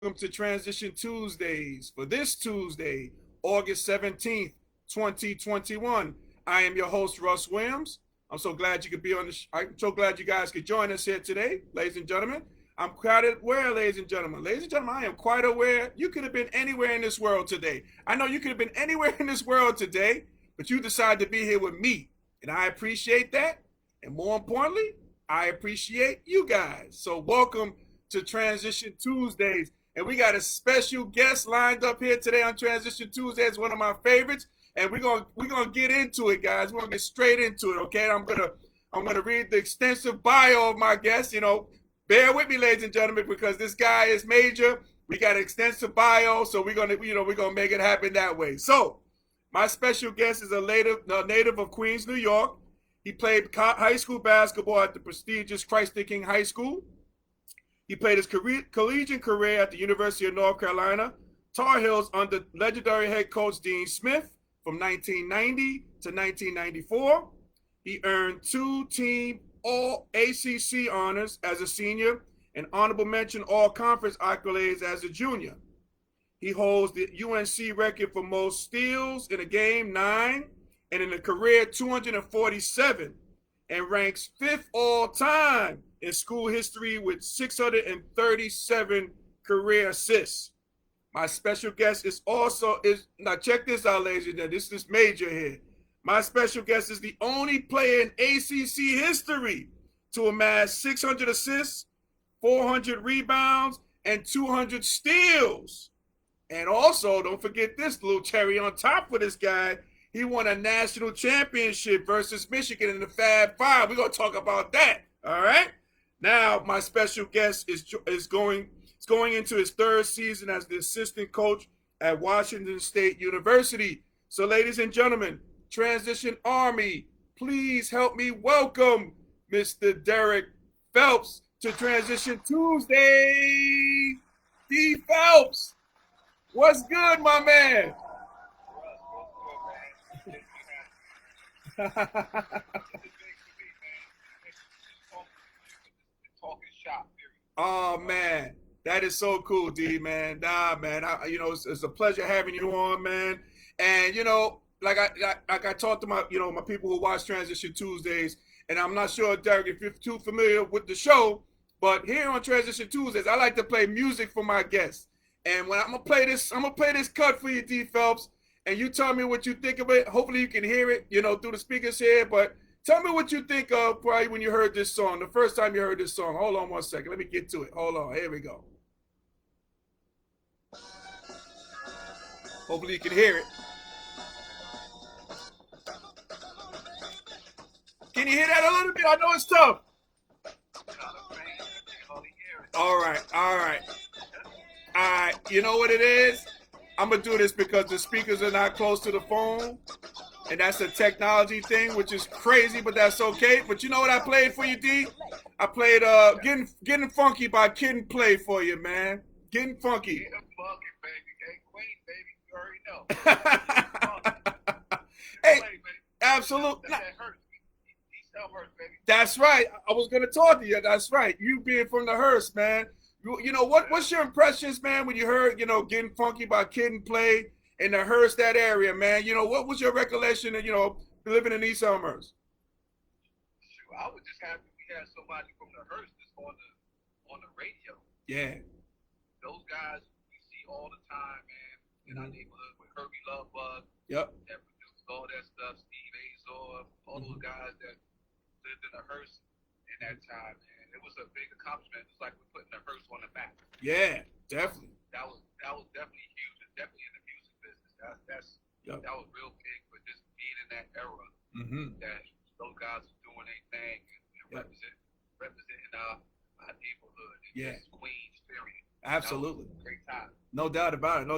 Welcome to Transition Tuesdays for this Tuesday, August 17th, 2021. I am your host, Russ Williams. I'm so glad you could be on the I'm so glad you guys could join us here today, ladies and gentlemen. I'm quite aware, ladies and gentlemen. Ladies and gentlemen, I am quite aware you could have been anywhere in this world today. I know you could have been anywhere in this world today, but you decided to be here with me. And I appreciate that. And more importantly, I appreciate you guys. So welcome to Transition Tuesdays. And we got a special guest lined up here today on Transition Tuesday. It's one of my favorites. And we're gonna get into it, guys. We're gonna get straight into it, okay? I'm gonna read the extensive bio of my guest. Bear with me, ladies and gentlemen, because this guy is major. We got an extensive bio, so we're gonna make it happen that way. So, my special guest is a native of Queens, New York. He played high school basketball at the prestigious Christ-the King High School. He played his collegiate career at the University of North Carolina Tar Heels under legendary head coach Dean Smith from 1990 to 1994. He earned 2-team All-ACC honors as a senior and honorable mention All-Conference accolades as a junior. He holds the UNC record for most steals in a game, 9, and in a career, 247, and ranks 5th all-time in school history with 637 career assists. My special guest now check this out, ladies and gentlemen, this is major here. My special guest is the only player in ACC history to amass 600 assists, 400 rebounds, and 200 steals. And also, don't forget this little cherry on top for this guy. He won a national championship versus Michigan in the Fab Five. We're going to talk about that, all right? Now, my special guest is going into his 3rd season as the assistant coach at Washington State University. So, ladies and gentlemen, Transition Army, please help me welcome Mr. Derrick Phelps to Transition Tuesday. D. Phelps, what's good, my man? Oh man, that is so cool, D, man. Nah, man, it's a pleasure having you on, man. And like I talked to my people who watch Transition Tuesdays, and I'm not sure, Derek, if you're too familiar with the show, but here on Transition Tuesdays, I like to play music for my guests. And when I'm gonna play this cut for you, D. Phelps, and you tell me what you think of it. Hopefully you can hear it, through the speakers here, but tell me what you think of probably when you heard this song, the first time you heard this song. Hold on one second. Let me get to it. Hold on. Here we go. Hopefully you can hear it. Can you hear that a little bit? I know it's tough. All right. You know what it is? I'm going to do this because the speakers are not close to the phone. And that's a technology thing, which is crazy, but that's okay. But you know what I played for you, D? I played Getting Funky by Kid and Play for you, man. Getting Funky. Getting funky, baby. Hey, Queen, baby. You already know. Hey, absolutely. That's right. I was going to talk to you. That's right. You being from the Hearst, man. What's your impressions, man, when you heard, Getting Funky by Kid and Play in the Hearst, that area, man? What was your recollection of, living in East Elmhurst? Shoot, I was just happy we had somebody from the Hearst that's on the radio. Yeah. Those guys we see all the time, man, in our neighborhood with Herbie Lovebug. Yep. That produced all that stuff, Steve Azor, all those guys that lived in the Hearst in that time, man. It was a big accomplishment. It's like we're putting the Hearst on the map. Yeah, definitely. That was definitely huge, and definitely in the music business. That was real big for just being in that era. That those guys are doing their thing and representing our neighborhood. And Queens, period. Absolutely. Great time. No doubt about it.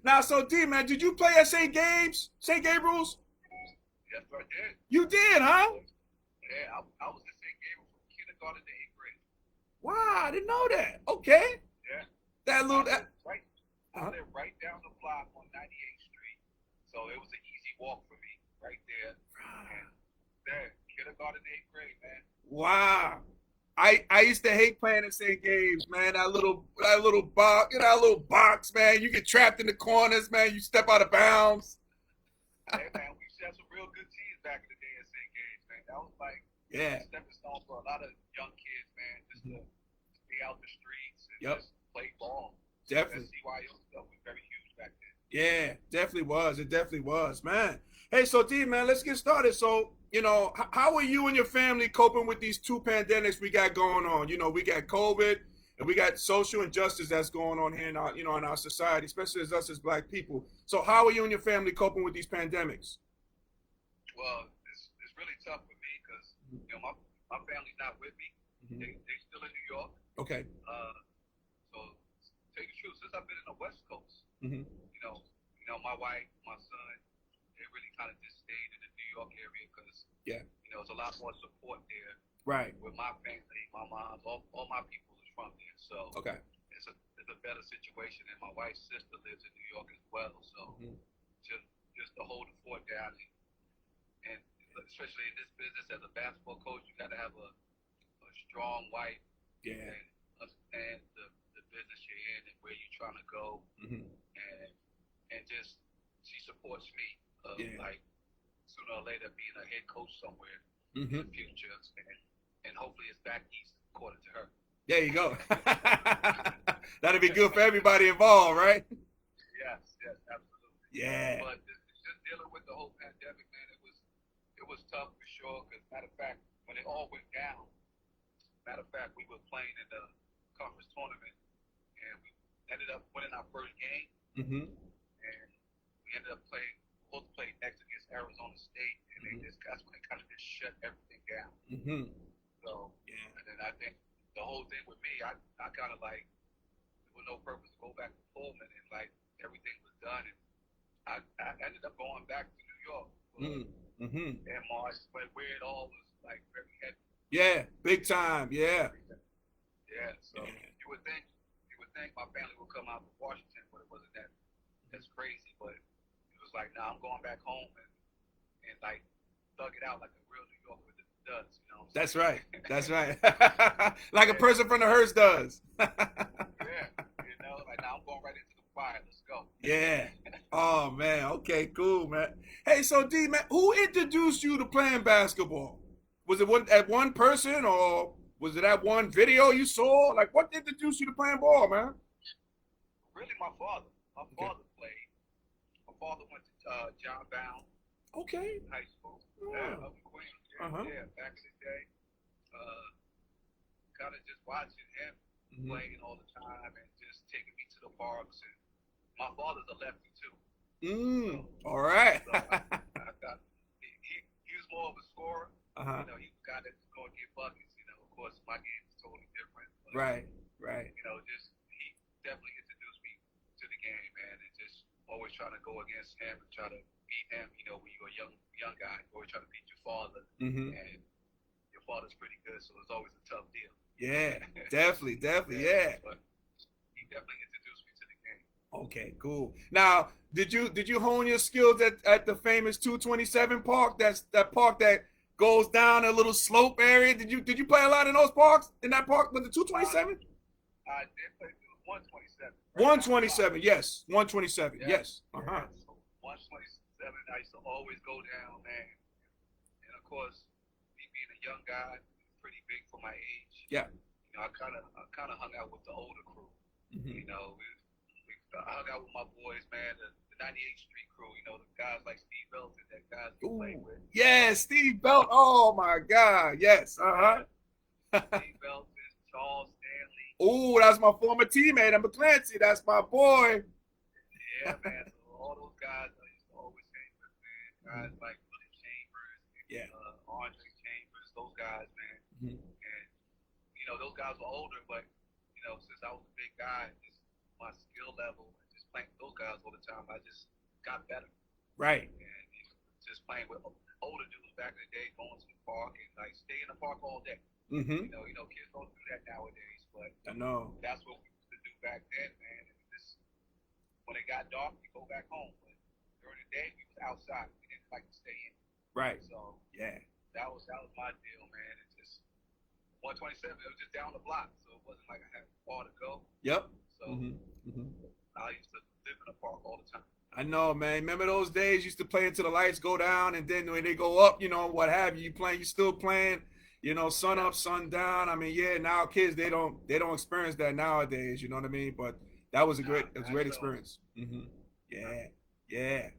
Now, so D, man, did you play at St. Gabriel's? Yes, I did. You did, huh? Yeah, I was in St. Gabriel from kindergarten to 8th grade. Wow, I didn't know that. Okay. Yeah. I lived right down the block on 98th Street, so it was an easy walk for me right there. And there, kindergarten to 8th grade, man. Wow. I used to hate playing at St. Gabe's, man. That little that little box, man. You get trapped in the corners, man. You step out of bounds. Hey, man, we used to have some real good teams back in the day at St. Gabe's, man. That was like a stepping stone for a lot of young kids, man, just to be out the streets and just play ball. Definitely. That CYO stuff was very huge back then. Yeah, definitely was. It definitely was, man. Hey, so D, man, let's get started. So, how are you and your family coping with these two pandemics we got going on? We got COVID and we got social injustice that's going on here in our, in our society, especially as us as Black people. So how are you and your family coping with these pandemics? Well, it's really tough for me because, my family's not with me. They still in New York. Okay. So, to tell you the truth, since I've been in the West Coast, my wife, my son, they really kind of just stayed in the New York area because, there's a lot more support there. Right. With my family, my mom, all my people is from there. So okay. It's a better situation. And my wife's sister lives in New York as well. So just to hold the fort down. And especially in this business as a basketball coach, you got to have a strong wife and understand the business you're in and where you're trying to go. And just, she supports me. Like, sooner or later being a head coach somewhere in the future, and hopefully it's back east, according to her. There you go. That'll be good for everybody involved, right? Yes, absolutely. Yeah. But just dealing with the whole pandemic, man, it was tough for sure. Because matter of fact, when it all went down, we were playing in the conference tournament, and we ended up winning our first game, and we ended up supposed to play next against Arizona State, and that's when they kind of just shut everything down. So, and then I think the whole thing with me, I kind of like, there was no purpose to go back to Pullman, and like everything was done, and I ended up going back to New York in March, but where it all was like very heavy. Yeah, big time. Yeah. Yeah. So you would think my family would come out to Washington, but it wasn't that's crazy. But it was like, nah, I'm going back home and like thug it out like a real New Yorker does. That's right. That's right. Like a person from the Hearst does. Like now I'm going right into the fire. Let's go. Yeah. Oh man. Okay. Cool, man. Hey, so D, man, who introduced you to playing basketball? Was it one person, or was it that one video you saw? Like, what introduced you to playing ball, man? Really, my father. My father played. My father went to John Bound. Okay. High school. Up in Queens. Yeah, back in the day. Kind of just watching him playing all the time and just taking me to the parks. And my father's a lefty too. All right. So he was more of a scorer. He was a guy that's going to get buckets. Of course, my game is totally different. But, right. He definitely introduced me to the game, man, and just always trying to go against him and try to beat him. When you're a young guy, always trying to beat your father, and your father's pretty good, so it's always a tough deal. Yeah, definitely, yeah. But he definitely introduced me to the game. Okay, cool. Now, did you hone your skills at the famous 227 park? That's that park that goes down a little slope area. Did you play a lot in those parks? In that park with the 227? I did play 127. 127, yes. 127, yes. So 127, I used to always go down, man. And of course, me being a young guy, pretty big for my age. Yeah. I kind of hung out with the older crew. I hung out with my boys, man. The 98th Street crew. The guys like Steve Belton that guys we played with. Yeah, Steve Belton. Oh my God, yes. Steve Belton, Charles Stanley. Oh, that's my former teammate at McClancy. That's my boy. Yeah, man. So all those guys I used to always hang with, man. Guys like Willie Chambers, Andre Chambers, those guys, man. And those guys were older, but since I was a big guy, just my skill level and just playing with those guys all the time, I just got better. Right. And just playing with older dudes back in the day, going to the park and like stay in the park all day. Kids don't do that nowadays, but I know that's what we used to do back then, man. And just when it got dark, we go back home. But during the day, we was outside. We didn't like to stay in. Right. So yeah, that was my deal, man. It just 127. It was just down the block, so it wasn't like I had far to go. Yep. So I used to live in the park all the time. I know, man. Remember those days? Used to play until the lights go down, and then when they go up, what have you? You still playing. Sun up, sun down. I mean, yeah. Now kids, they don't experience that nowadays. You know what I mean? But that was a great experience. Yeah.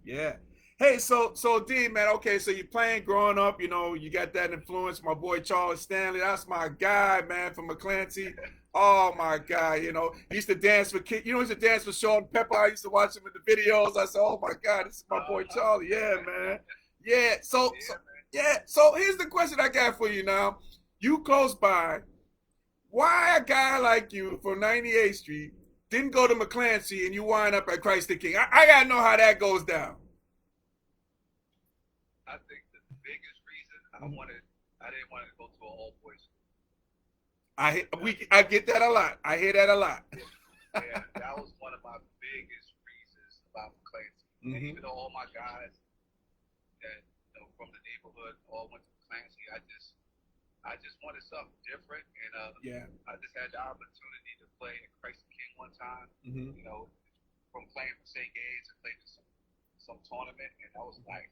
Hey, so D, man. Okay, so you're playing growing up. You got that influence. My boy Charles Stanley. That's my guy, man, from McClancy. Oh my God, he used to dance for kids. He used to dance for Sean Pepper. I used to watch him in the videos. I said, oh my God, this is my boy Charlie. Yeah, man. Yeah. So here's the question I got for you now. You close by. Why a guy like you from 98th Street didn't go to McClancy and you wind up at Christ the King? I gotta know how that goes down. I think the biggest reason I didn't want to go to an all boys school. I get that a lot. I hear that a lot. Yeah, that was one of my biggest reasons about McClancy. And even though all my guys that from the neighborhood all went to McClancy, I just wanted something different, and I just had the opportunity to play at Christ the King one time. From playing for St. Gabe's and playing some tournament, and I was like,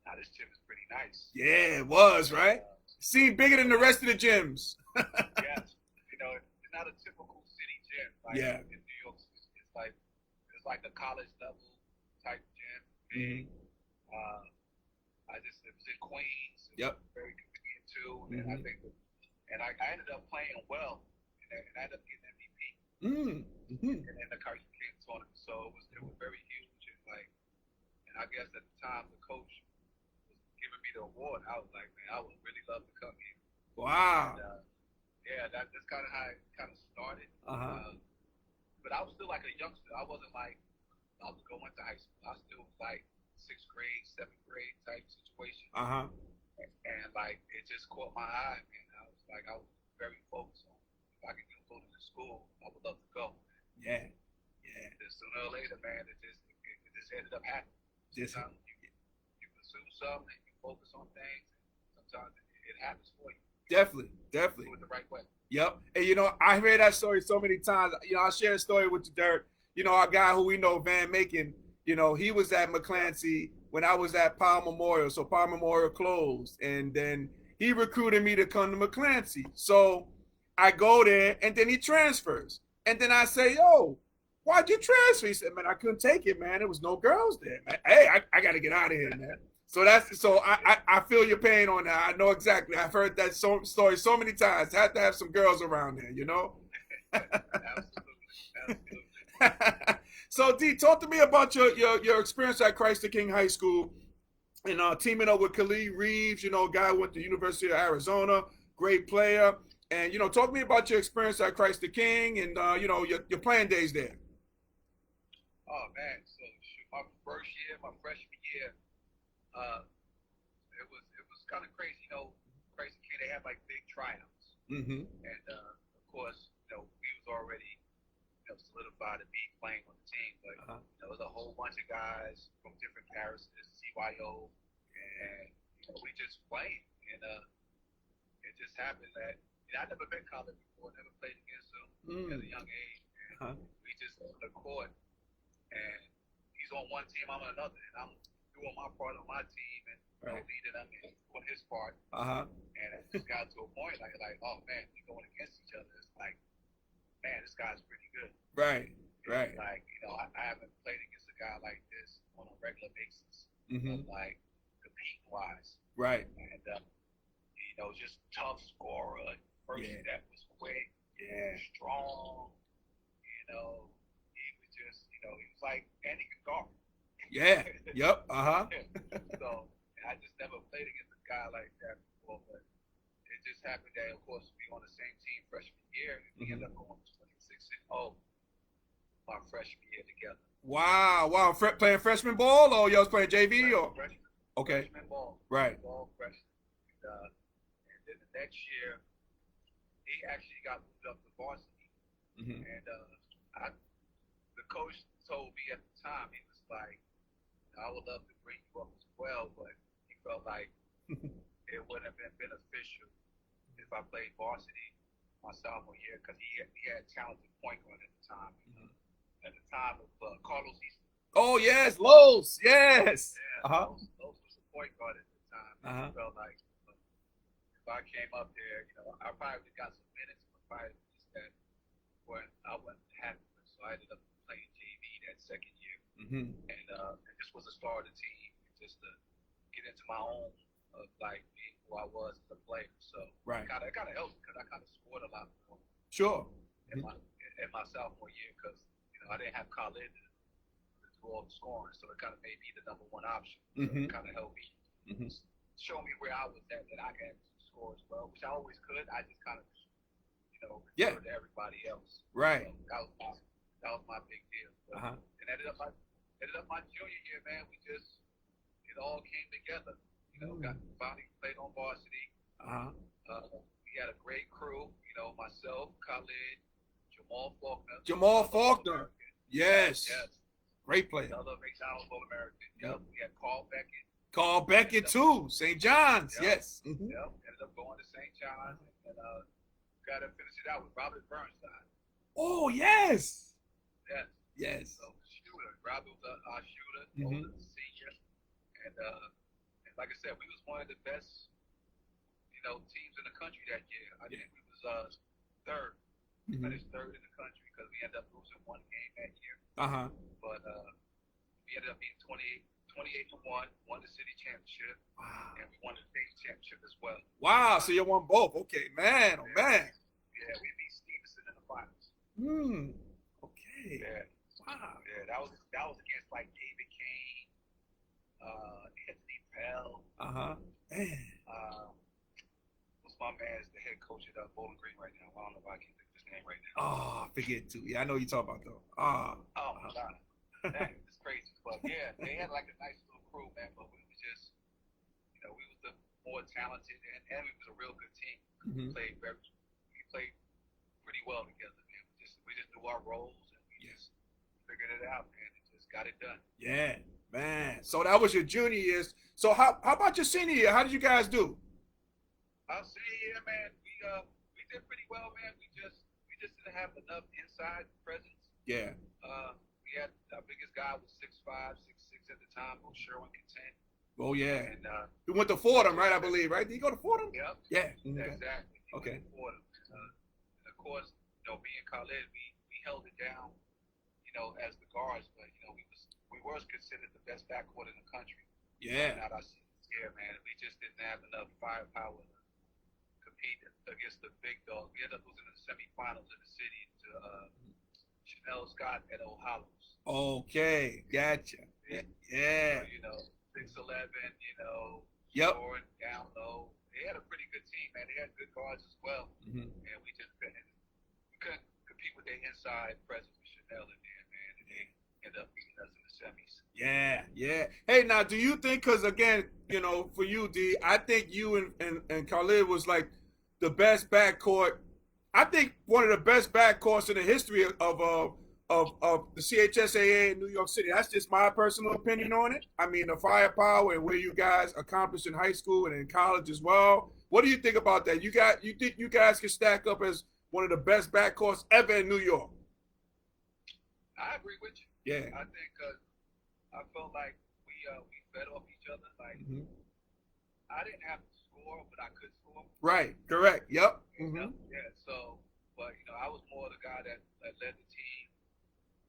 "Now this gym is pretty nice." Yeah, it was, right? Seemed bigger than the rest of the gyms. Yes, it's not a typical city gym. Like in New York, it's like a college level type gym. Big. It was in Queens. It was very convenient too, and I think, I ended up playing well, and I ended up getting MVP in the Christ the King tournament. So it was very huge, and I guess at the time the coach was giving me the award. I was like, man, I would really love to come here. Wow. And, that's kind of how it kind of started. But I was still like a youngster. I wasn't like I was going to high school. I still was like 6th grade, 7th grade type situation. And it just caught my eye, man. I was very focused on if I could go to the school, I would love to go. Yeah. And sooner or later, man, it just ended up happening. Sometimes you pursue something and you focus on things, and sometimes it happens for you. Definitely. Do it the right way. Yep. And I heard that story so many times. I share a story with you, Derrick. Our guy who we know, Van Macon, he was at McClancy when I was at Powell Memorial. So Powell Memorial closed. And then he recruited me to come to McClancy. So I go there, and then he transfers. And then I say, yo, why'd you transfer? He said, man, I couldn't take it, man. There was no girls there, man. Hey, I got to get out of here, man. So I feel your pain on that. I know exactly. I've heard that story so many times. Had to have some girls around there, Absolutely. So D, talk to me about your experience at Christ the King High School and teaming up with Khalid Reeves, guy who went to the University of Arizona, great player. And talk to me about your experience at Christ the King and your playing days there. Oh man, so my first year, my freshman year, it was kind of crazy. Christ the King, they had like big tryouts, and of course, we was already solidified to be playing on the team, but there was a whole bunch of guys from different parishes, CYO, and we just played, and it just happened that I'd never been college before, never played against him at a young age, and we just on the court, and he's on one team, I'm on another, and I'm doing my part on my team, and leading him and doing his part, and it just got to a point like, oh man, we're going against each other. It's like, man, this guy's pretty good. Right. I haven't played against a guy like this on a regular basis, competing wise. Right. And just tough scorer. First step was quick. Yeah. Strong. He was just, he was like, and he could guard. Yeah. Yep. So I just never played against a guy like that before, but it just happened that, of course, we on the same team freshman year, and we ended up going 26-0 my freshman year together. Wow. Playing freshman ball, or y'all was playing JV? Freshman. Okay. Freshman ball. Right. Ball freshman. And then the next year, he actually got moved up to varsity. And the coach told me at the time, he was like, I would love to bring you up as well, but he felt like it wouldn't have been beneficial if I played varsity my sophomore year because he had a talented point guard at the time. At the time of Carlos Easton. Oh yes, Los, yes. Yeah, Los was the point guard at the time. I felt like if I came up there, I probably got some minutes, but probably just that when I wasn't happy with. So I ended up playing JV that second year, and this was the start of the team, just to get into my own like being who I was as a player. So it kind of helped because I kind of scored a lot more. Sure. In my sophomore year because I didn't have Khalid to do all the scoring, so it kind of made me the number one option. So it kind of helped me show me where I was at, that I could score as well, which I always could. I just kind of, referred to everybody else. Right. So that was my big deal. But, and ended up my junior year, man. It all came together. Finally played on varsity. We had a great crew. Myself, Khalid, Jamal Faulkner. Yes. Great player. Another McDonald's All-American. We had Carl Beckett too. St. John's. Yes. Ended up going to St. John's and got to finish it out with Robert Bernstein. Oh yes. Yes. So shooter. Robert was our shooter. Was a senior. And like I said, we was one of the best, teams in the country that year. I think we was third. Finished third in the country because we ended up losing one game that year. But we ended up being 28-1, won the city championship. Wow. And we won the state championship as well. Wow, so you won both. Okay, man. Oh, man. Yeah, we beat Stevenson in the finals. Okay. Yeah. Wow. Yeah, that was against like David Kane, Anthony Pell. Man. What's my man's the head coach at Bowling Green right now? I don't know if I can think of his name right now. Oh, I forget too. Yeah, I know you talk about though. Oh my God. That is crazy. But yeah, they had like a nice little crew, man. But we was just, we was the more talented, and we was a real good team. We played pretty well together, man. We just knew our roles, and we just figured it out, man, and just got it done. Yeah, man. So that was your junior years. So how about your senior year? How did you guys do? Our senior year, man, we did pretty well, man. We just didn't have enough inside presence. Yeah. We had our biggest guy was 6'5", 6'6" at the time, Sherwin Content. Oh yeah. And he went to Fordham, right? I believe, right? Did he go to Fordham? Yep. Yeah. Exactly. Okay. Fordham. And of course, me and Khalid, we held it down, as the guards, but we were considered the best backcourt in the country. Yeah. Not our senior year, man. We just didn't have enough firepower to compete against the big dogs. We ended up losing the semifinals in the city to Chanel Scott at Old Hollows. Okay, gotcha. Yeah. So, 6'11", Yep. scoring down low. They had a pretty good team, man. They had good guards as well. And we just couldn't compete with their inside presence with Chanel in there, man. And they ended up beating us in the semis. Yeah. Hey, now, do you think, because again, for you, D, I think you and Khalid was like the best backcourt. I think one of the best backcourts in the history of the CHSAA in New York City. That's just my personal opinion on it. I mean, the firepower and where you guys accomplished in high school and in college as well. What do you think about that? You think you guys can stack up as one of the best backcourts ever in New York? I agree with you. Yeah. I think I felt like we fed off each other. Like I didn't have to score, but I could score. Right. Correct. Yep. Yeah. So, but I was more the guy that led the team.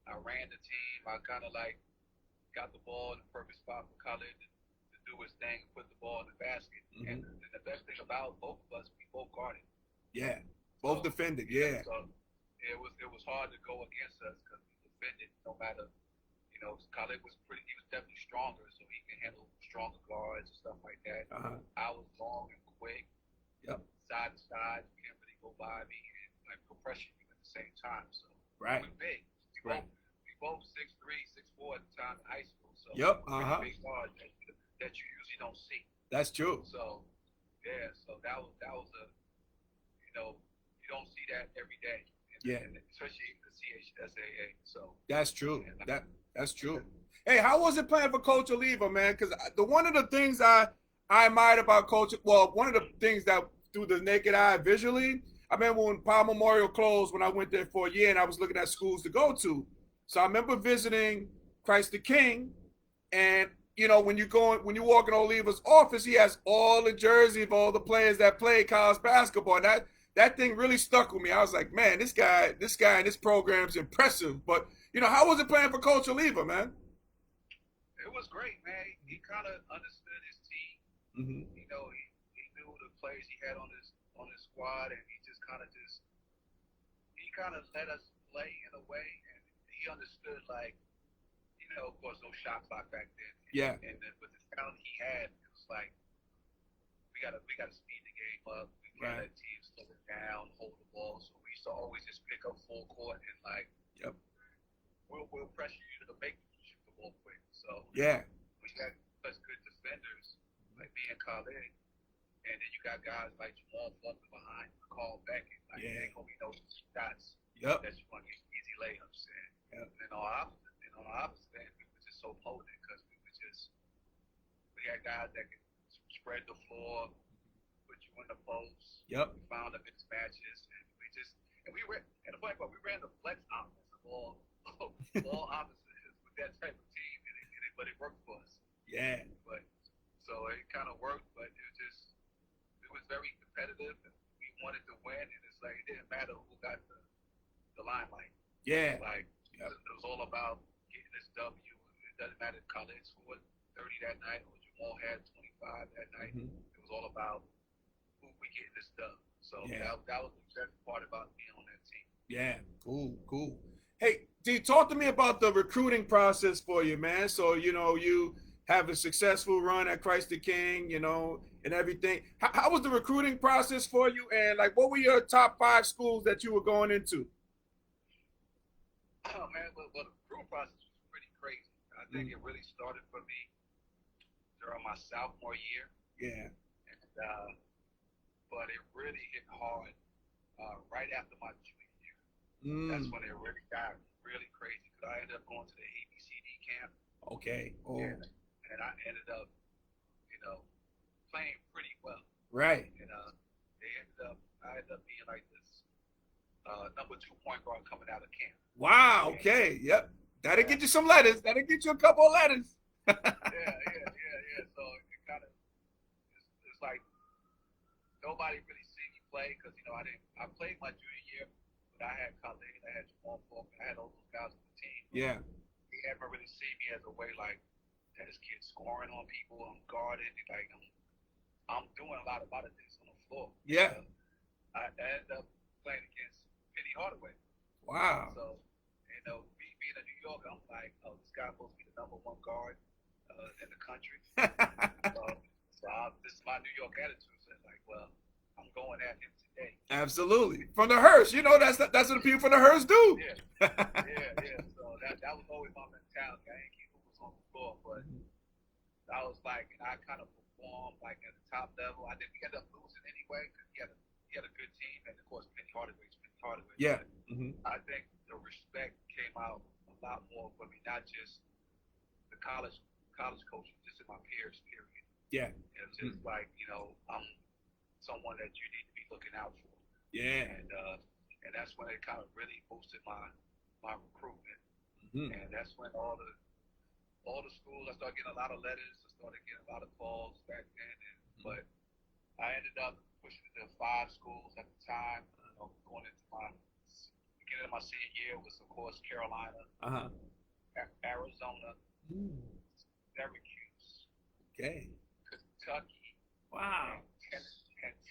I ran the team. I kind of like got the ball in the perfect spot for Khalid to do his thing, put the ball in the basket. And the best thing about both of us, we both guarded. Yeah. Both defended. Yeah. So it was hard to go against us because we defended no matter. Khalid was he was definitely stronger, so he can handle stronger guards and stuff like that. I was long and quick. Yep. Side to side, you can't really go by me and like pressure you at the same time. So right. we're big. We both 6'3", 6'4" at the time in high school. So yep. Big guards that you usually don't see. That's true. So yeah, so that was a you don't see that every day. And especially the CHSAA. So that's true. That's true. Hey, how was it playing for Coach Oliva, man? Because one of the things I admired about Coach, one of the things that through the naked eye visually, I remember when Powell Memorial closed when I went there for a year, and I was looking at schools to go to. So I remember visiting Christ the King, and when you walk in Oliva's office, he has all the jersey of all the players that play college basketball. And that thing really stuck with me. I was like, man, this guy and this program's impressive. But how was it playing for Coach Oliva, man? It was great, man. He kind of understood his team. Mm-hmm. He knew the players he had on his squad, and he kind of let us play in a way, and he understood, like, of course, no shot clock back then. Yeah. And then with the talent he had, it was like we gotta speed the game up. We can't let teams slow it down, hold the ball. So we used to always just pick up full court and we'll pressure you to make you shoot the ball quick. So we had such good defenders like me and Khalid. And then you got guys like Jamal Faulkner behind, Carl Beckett. Like, they ain't gonna be no shots that you want to get easy layups. And on our opposite end, we were just so potent because we had guys that could spread the floor, put you in the post. Yep. We found the mismatches, and the funny part, we ran the flex offense of all opposites with that type of team, but it worked for us. Yeah. But so it kind of worked, but it was very competitive, and we wanted to win, and it's like it didn't matter who got the limelight. Yeah. Like it was all about getting this W. It doesn't matter if Khalid scored 30 that night or Jamal had 25 that night. Mm-hmm. It was all about who we getting this dub. So that was the best part about being on that team. Yeah, cool. Hey, D, talk to me about the recruiting process for you, man. So, you have a successful run at Christ the King, and everything. How was the recruiting process for you? And, like, what were your top 5 schools that you were going into? Oh, man, well, the recruiting process was pretty crazy. I think it really started for me during my sophomore year. Yeah. And, but it really hit hard right after my junior year. That's when it really got really crazy because I ended up going to the ABCD camp. Okay. Oh. And I ended up, playing pretty well. Right. And I ended up being like this number 2 point guard coming out of camp. Wow. Okay. Yep. That'll get you some letters. That'll get you a couple of letters. Yeah. So it kind of, it's like nobody really seen me play because I played my junior year, but I had Khalid, I had Jamal Faulkner, I had all those guys on the team. Yeah. He never really seen me as a way like that. This kid scoring on people, I'm guarding, like I'm doing a lot of things on the floor. Yeah. I ended up playing against Penny Hardaway. Wow. So, me being a New Yorker, I'm like, oh, this guy's supposed to be the number 1 guard in the country. so this is my New York attitude. So it's like, well, I'm going at him today. Absolutely. From the Hearst, that's what the people from the Hearst do. Yeah. So that was always my mentality. I didn't keep who was on the floor, but I was like, and I kind of performed like at the top level. I didn't end up losing anyway because he had a good team, and of course Penny Hardaway. Yeah. I think the respect came out a lot more for me, not just the college coaches, just in my peers, period. Yeah. It's just like, I'm someone that you need to be looking out for. Yeah. And that's when it kind of really boosted my recruitment. And that's when all the schools, I started getting a lot of letters, I started getting a lot of calls back then. But I ended up pushing to 5 schools at the time. Going into my beginning of my senior year was, of course, Carolina, Arizona, Syracuse, Kentucky, wow, and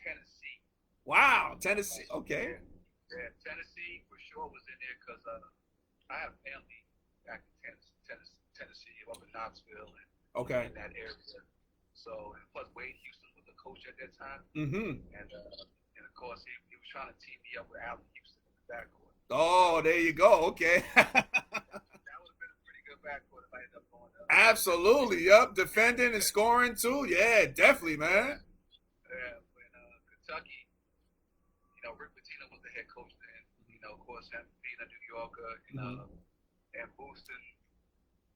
Tennessee. Wow, Tennessee. Okay. Yeah, Tennessee for sure was in there because I have family back in Tennessee, up in Knoxville, and in that area. So, and plus Wade Houston was the coach at that time, and of course he was trying to team me up with Allen Houston in the backcourt. Oh, there you go. Okay. That would have been a pretty good backcourt if I ended up going up. Absolutely. Yep. Defending and scoring too. Yeah, definitely, man. Yeah. When Kentucky, Rick Pitino was the head coach then. Of course, being a New Yorker, and boosting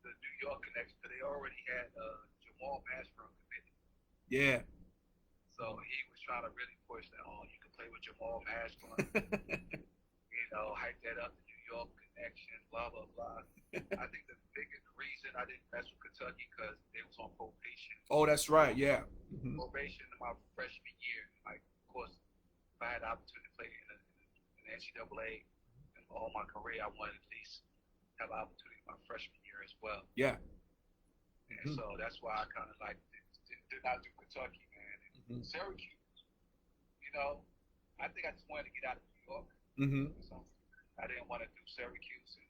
the New York connection, because they already had Jamal Mashburn committed. Yeah. So he was trying to really push that on. You can play with Jamal Mashburn. Hype that up, the New York connection, blah, blah, blah. I think the biggest reason I didn't mess with Kentucky because they was on probation. Oh, that's right, yeah. Probation in my freshman year. Like, of course, if I had the opportunity to play in the NCAA all my career, I wanted at least have an opportunity my freshman year as well. Yeah. And so that's why I kind of like did not do Kentucky, man. And Syracuse, I think I just wanted to get out of New York. So I didn't want to do Syracuse.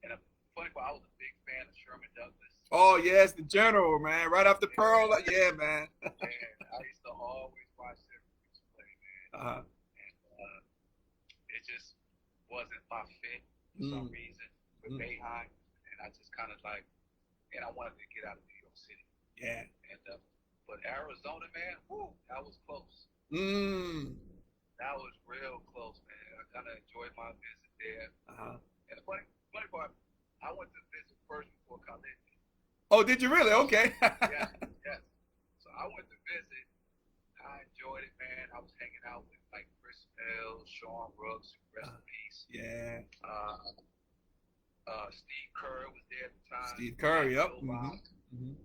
And a funny part, I was a big fan of Sherman Douglas. Oh, yes, the general, man. Right after Pearl. Yeah, man. And I used to always watch Syracuse play, man. And it just wasn't my fit for some reason with Boeheim. And I just kind of and I wanted to get out of New York City. Yeah. And but Arizona, man, that was close. That was real close, man. I kind of enjoyed my visit there. And the funny part, I went to visit first before college. Oh, did you really? Okay. yes. So I went to visit. I enjoyed it, man. I was hanging out with like Chris Mills, Sean Brooks, rest in peace. Yeah. Steve Kerr was there at the time. Steve Kerr, yep. And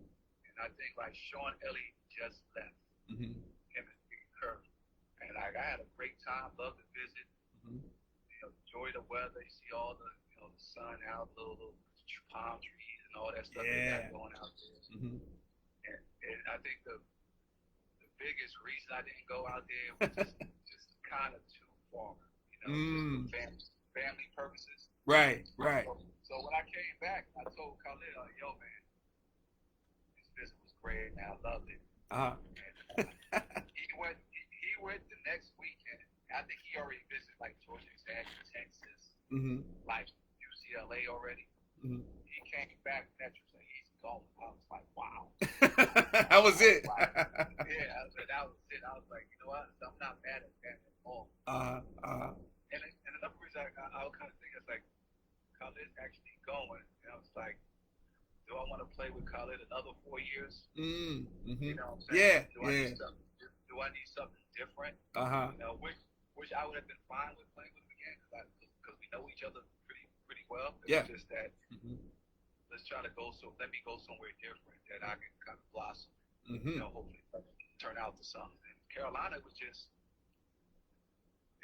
I think like Sean Elliott just left. Him and Steve Kerr. And I had a great time, loved the visit. Enjoy the weather. You see all the the sun out, little palm trees and all that stuff they got going out there. And I think the biggest reason I didn't go out there was just kind of too far, just for family purposes. Right. So when I came back, I told Khalid, yo, man, this visit was great, man. I loved it. And, he went the next weekend. I think he already visited like Georgia Tech, Texas, like UCLA already. He came back next year, he's gone. I was like, wow. That was it. That was it. I was like, you know what? I'm not mad at that at all. And another reason I was kind of thinking, it's like, Khaled's actually going. And I was like, do I want to play with Khaled another 4 years? You know what I'm saying? Do I need something different? Which I would have been fine with playing with him again because we know each other pretty well. It's just that let's try to let me go somewhere different that I can kind of blossom. Hopefully turn out to something. And Carolina was just,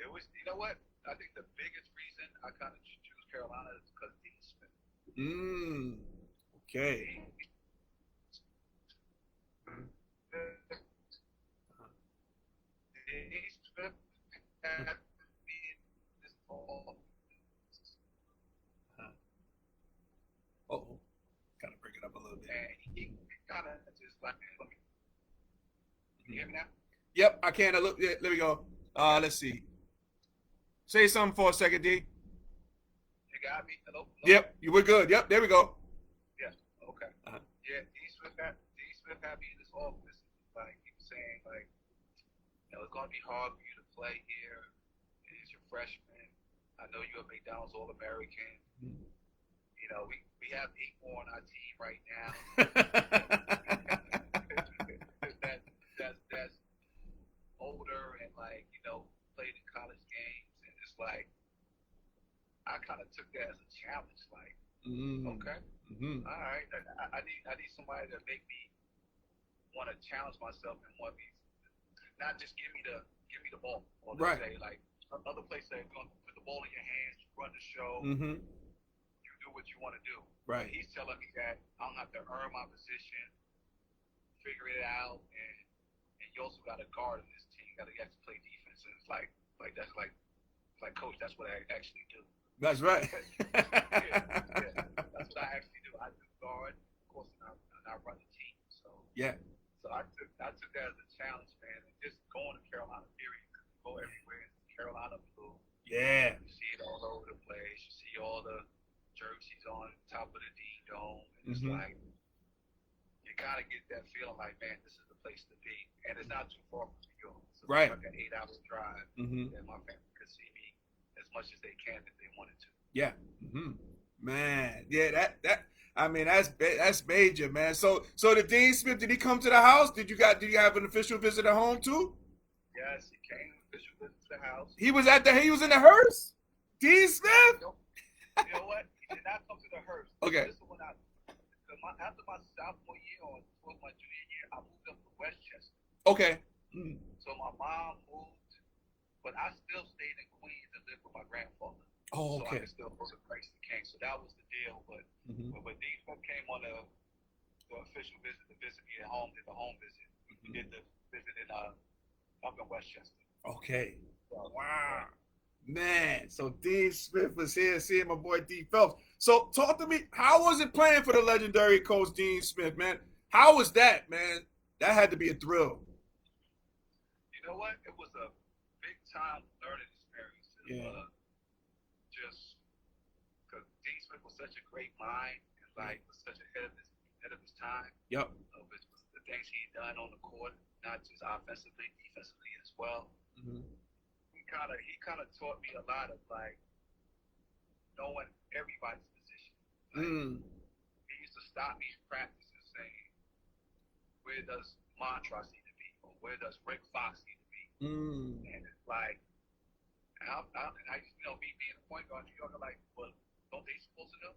you know what? I think the biggest reason I kind of choose Carolina is because of Dean Smith. Okay. Dean Smith had me in this ball. Kind of break it up a little bit. And he kind of just like, can you hear me now? Yep, I can. Let me go. Let's see. Say something for a second, D. You got me? Hello? Yep, you were good. Yep, there we go. Yeah, okay. Yeah, Dean Smith had me in this office. Like, he was saying, like, it's going to be hard for you to play here. It's your freshman. I know you're a McDonald's All-American. We have 8 more on our team right now. that's older and played in college games, and it's like I kind of took that as a challenge. Like, okay, all right, I need somebody to make me want to challenge myself and want me not just give me the ball. Or right. Say like other places they're going to put the ball in your hands, run the show. You do what you want to do. Right. But he's telling me that I'm going to have to earn my position, figure it out, and you also got to guard in this team. You got to actually play defense. And it's like that's like coach. That's what I actually do. That's right. That's what I actually do. I do guard, of course, and I run the team. So So I took that as a challenge, man. And just going to Carolina, period. Go everywhere. Carolina blue. Yeah. You see it all over the place. You see all the jerseys on top of the Dean Dome. And it's like, you kind of get that feeling like, man, this is the place to be. And it's not too far from New York. So right. It's like an 8-hour drive. And my family could see me as much as they can if they wanted to. Yeah. Man. Yeah, that's major, man. So the Dean Smith, did he come to the house? Did you have an official visit at home too? Yes, he came official visit to the house. He was in the hearse? Dean Smith? You know what? He did not come to the hearse. Okay. This is when after my sophomore year or towards my junior year, I moved up to Westchester. Okay. So my mom moved, but I still stayed in Queens and lived with my grandfather. Oh, okay. So I could still go to Christ the King. So that was the deal. But when Dean Smith came on the official visit to visit me at home, did the home visit. We did the visit up in Westchester. Okay. So, wow. Man, so Dean Smith was here seeing my boy D Phelps. So talk to me, how was it playing for the legendary coach Dean Smith, man? How was that, man? That had to be a thrill. You know what? It was a big time learning experience. Yeah. Just because Dean Smith was such a great mind and like was such ahead of his time. Yep. With the things he done on the court, not just offensively, defensively as well. He kind of taught me a lot of like knowing everybody's position. Like, he used to stop me in practice and saying, "Where does Montrose need to be, or where does Rick Fox need to be?" And it's like, I used to me being a point guard, you're like, "Well, don't they supposed to know?"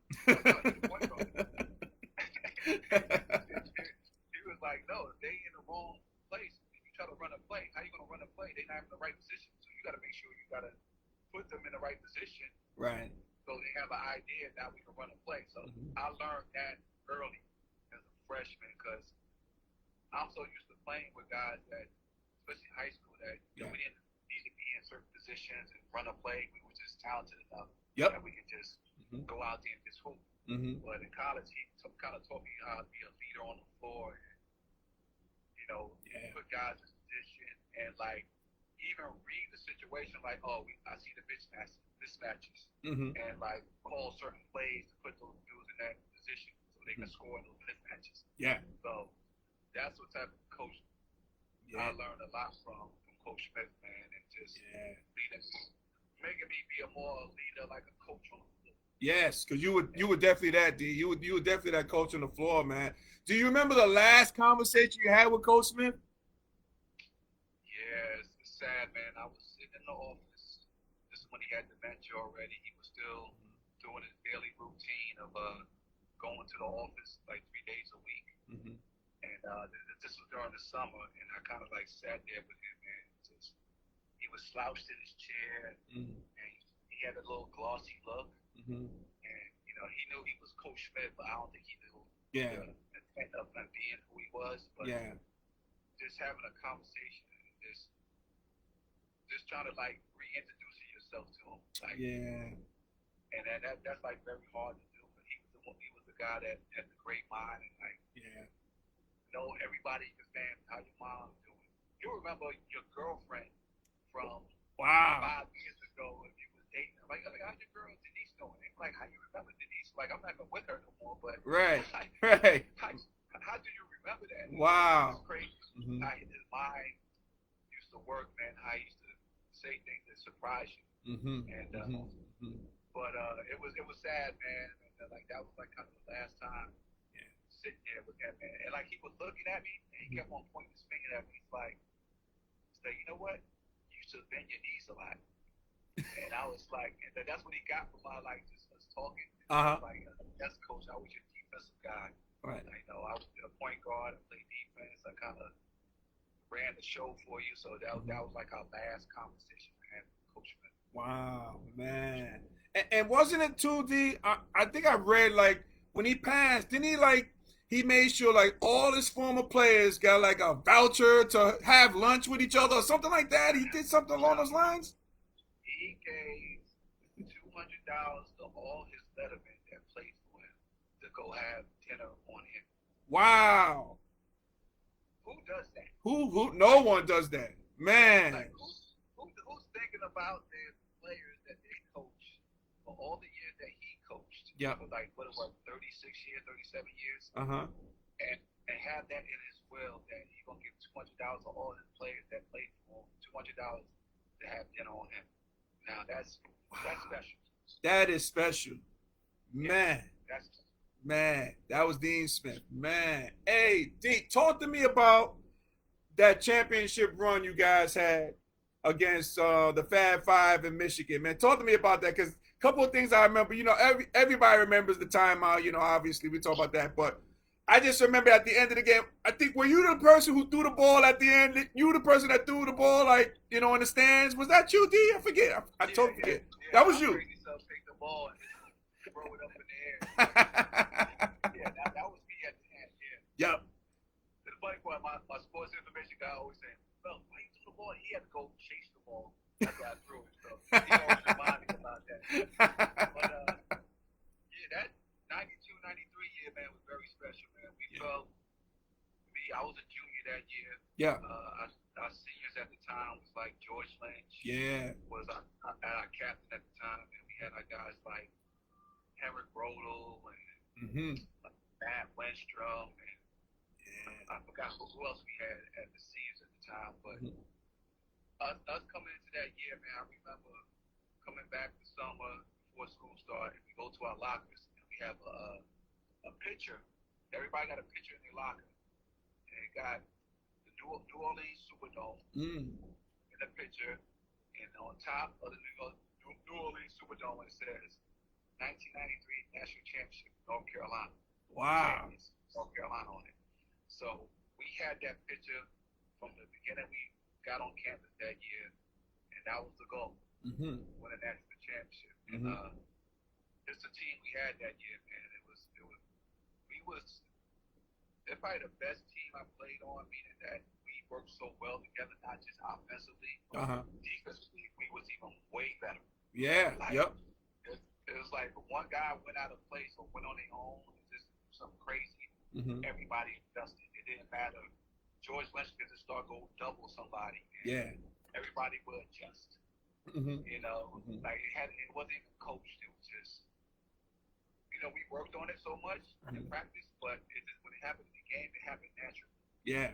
Point guard. He was like, "No, if they in the wrong place, if you try to run a play, how you gonna run a play? They're not in the right position. So you got to make sure you got to put them in the right position, right? So they have an idea that we can run a play." So I learned that early as a freshman because I'm so used to playing with guys that, especially in high school, that we didn't need to be in certain positions and run a play. We were just talented enough that we could just go out there and just hoop. But in college, he kind of taught me how to be a leader on the floor and, put guys in position and, like, even read the situation like, I see the mismatches and, like, call certain plays to put those dudes in that position so they can score those mismatches. Yeah. So that's what type of coach I learned a lot from Coach Smith, man, and just making me be a more leader, like a coach on the floor. Yes, because you were definitely that, D. You were definitely that coach on the floor, man. Do you remember the last conversation you had with Coach Smith? Yeah, it's sad, man. I was sitting in the office. This is when he had dementia already. He was still doing his daily routine of going to the office like 3 days a week. And this was during the summer, and I kind of like sat there with him, man. He was slouched in his chair, and he had a little glossy look. And he knew he was Coach Smith, but I don't think he knew the intent of him being who he was. But just having a conversation and just trying to like reintroduce yourself to him, like, and that's like very hard to do. But he was the guy that had the great mind and like know everybody in your family, how your mom's doing. You remember your girlfriend from 5 years ago if you was dating her. Like, how's your girl Denise doing? And like, how you remember Denise? Like, I'm not even with her no more, but how do you remember that? Wow. It's crazy. How his mind used to work, man. How he used to say things that surprise you. But it was sad, man. And like that was like kind of the last time sitting there with that man. And like he was looking at me and he kept on pointing his finger at me. He's like, you know what? You should bend your knees a lot. And I was like, and that's what he got from my like just us talking. Like, yes, coach, I was your defensive guy. Right. I was a point guard. I played defense. I kind of ran the show for you. So that was like our last conversation we had with Coach Smith. Wow, man. And wasn't it too, D? I think I read like when he passed, didn't he like he made sure like all his former players got like a voucher to have lunch with each other or something like that? He did something along those lines? He gave $200 to all his lettermen that played for him to go have dinner on him. Wow. Who does that? Who? No one does that. Man. Like, who's thinking about their players that they coach for all the years that he coached? Yeah. For like, what it was, 36 years, 37 years? And have that in his will that he's going to give $200 to all his players that played for him, $200 to have dinner on him. Now, that's special. That is special. Man. That's Man, that was Dean Smith. Man. Hey, D, talk to me about that championship run you guys had against the Fab Five in Michigan, man. Talk to me about that, because a couple of things I remember. You know, everybody remembers the timeout. You know, obviously we talk about that, but I just remember at the end of the game, I think, were you the person who threw the ball at the end? You the person that threw the ball, like, you know, in the stands? Was that you, D? I forget. I totally forget. Yeah, that was you. Take the ball and just throw it up in the air. Yeah, that was me at the end. Yeah. Yep. The funny part, my sports information guy always saying, "Well, when he threw the ball, he had to go chase the ball after I threw it." So he always reminded me about that. But yeah, that 92-93 year, man, was very special, man. We felt I was a junior that year. Yeah. Our seniors at the time was like George Lynch. Yeah. Was our captain at the time, and we had our guys like Henrik Brodel and Matt Lindstrom, and I forgot who else we had at the seniors at the time. But us coming into that year, man, I remember coming back the summer before school started. We go to our lockers, and we have a picture. Everybody got a picture in their locker. And got the New Orleans Superdome in the picture, and on top of the New Orleans Superdome it says 1993 National Championship, North Carolina. Wow. North Carolina on it. So we had that picture from the beginning we got on campus that year, and that was the goal, win a national championship. And it's the team we had that year, man. They're probably the best team I played on, meaning that we worked so well together, not just offensively, defensively, we was even way better. Yeah, like, It was like one guy went out of place or went on their own, just something crazy. Everybody adjusted. It didn't matter. George Lynch could just start go double somebody. Everybody would adjust. You know, like it wasn't even coached. It was just, you know, we worked on it so much in practice, but it just, when it happened in the game, it happened naturally. Yeah.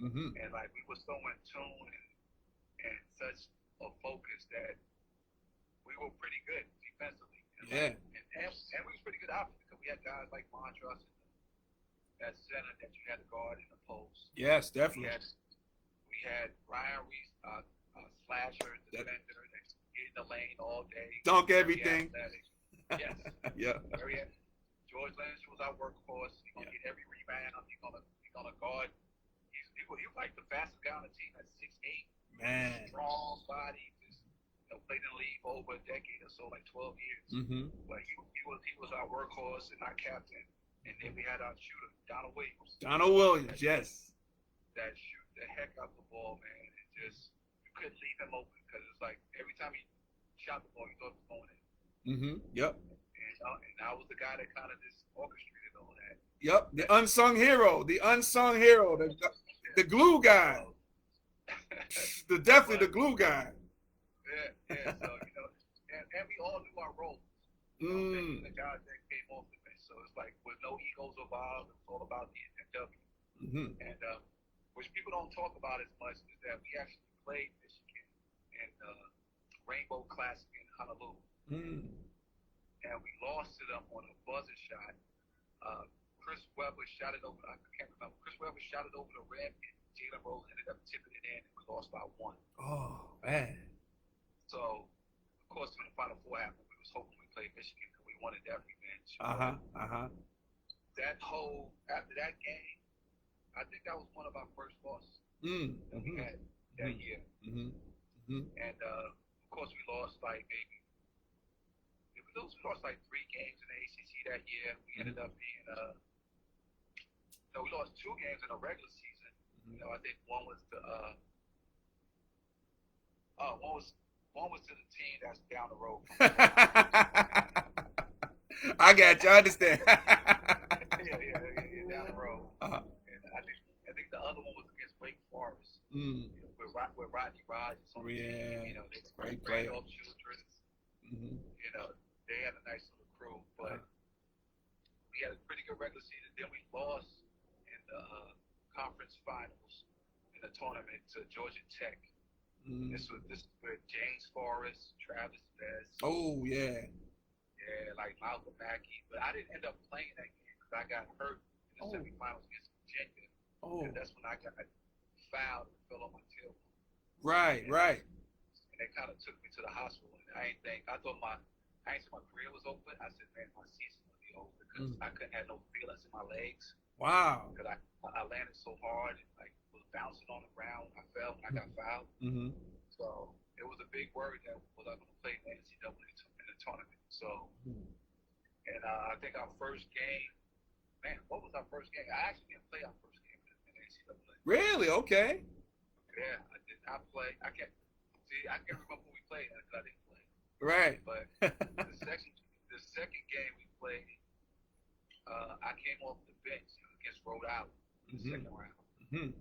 And like we were so in tune and such a focus that we were pretty good defensively. And and we was pretty good offensively because we had guys like Montrose at center that you had to guard in the post. Yes, definitely. We had Ryan Reese, slasher, defender, that's in the lane all day. Dunk everything. Yes. George Lynch was our workhorse. He's gonna get every rebound. He's gonna guard. He was like the fastest guy on the team at 6'8". Man. Strong body. Just played in the league for over a decade or so, like 12 years. But he was our workhorse and our captain. And then we had our shooter, Donald Williams. Donald Williams, yes. That shoot the heck out the ball, man. And just you couldn't leave him open because it's like every time he shot the ball, you thought it was going in. Yep. And I was the guy that kind of just orchestrated all that. Yep, the unsung hero, the glue guy, definitely the glue guy. Yeah. So you know, and we all knew our roles. The guys that came off the bench, so it's like with no egos involved, it's all about the NCAA. And which people don't talk about as much is that we actually played Michigan in the Rainbow Classic in Honolulu. And we lost to them on a buzzer shot. Chris Webber shot it over. I can't remember. Chris Webber shot it over the rim, and Jalen Rose ended up tipping it in, and we lost by 1. Oh man! So, of course, when the Final Four happened, we was hoping we played Michigan because we wanted that revenge. That whole after that game, I think that was one of our first losses that we had that year. And of course, we lost like maybe. We lost like 3 games in the ACC that year. We ended up being, we lost 2 games in the regular season. You know, I think one was to, one was to the team that's down the road. I got you. I understand. Down the road. And I think the other one was against Wake Forest. With Rodney Rogers. You know, they were great children. You know. They had a nice little crew, but we had a pretty good regular season. Then we lost in the conference finals in the tournament to Georgia Tech. This was with James Forrest, Travis Best. Oh yeah. Yeah, like Malcolm Mackey. But I didn't end up playing that game because I got hurt in the semifinals against Virginia. And that's when I got fouled and fell on my tail. Right. And they kind of took me to the hospital. And I thought my career was over. I said, man, my season will be over because I couldn't have no feelings in my legs. Wow. Because I landed so hard and like was bouncing on the ground when I fell when I got fouled. So it was a big worry that was I going to play in the NCAA in the tournament. So, and I think our first game, man, what was our first game? I actually didn't play our first game in the NCAA. Really? Okay. Yeah, I did not play. I can't remember who we played because I didn't play. Right. But the second game we played, I came off the bench against Rhode Island in the second round. And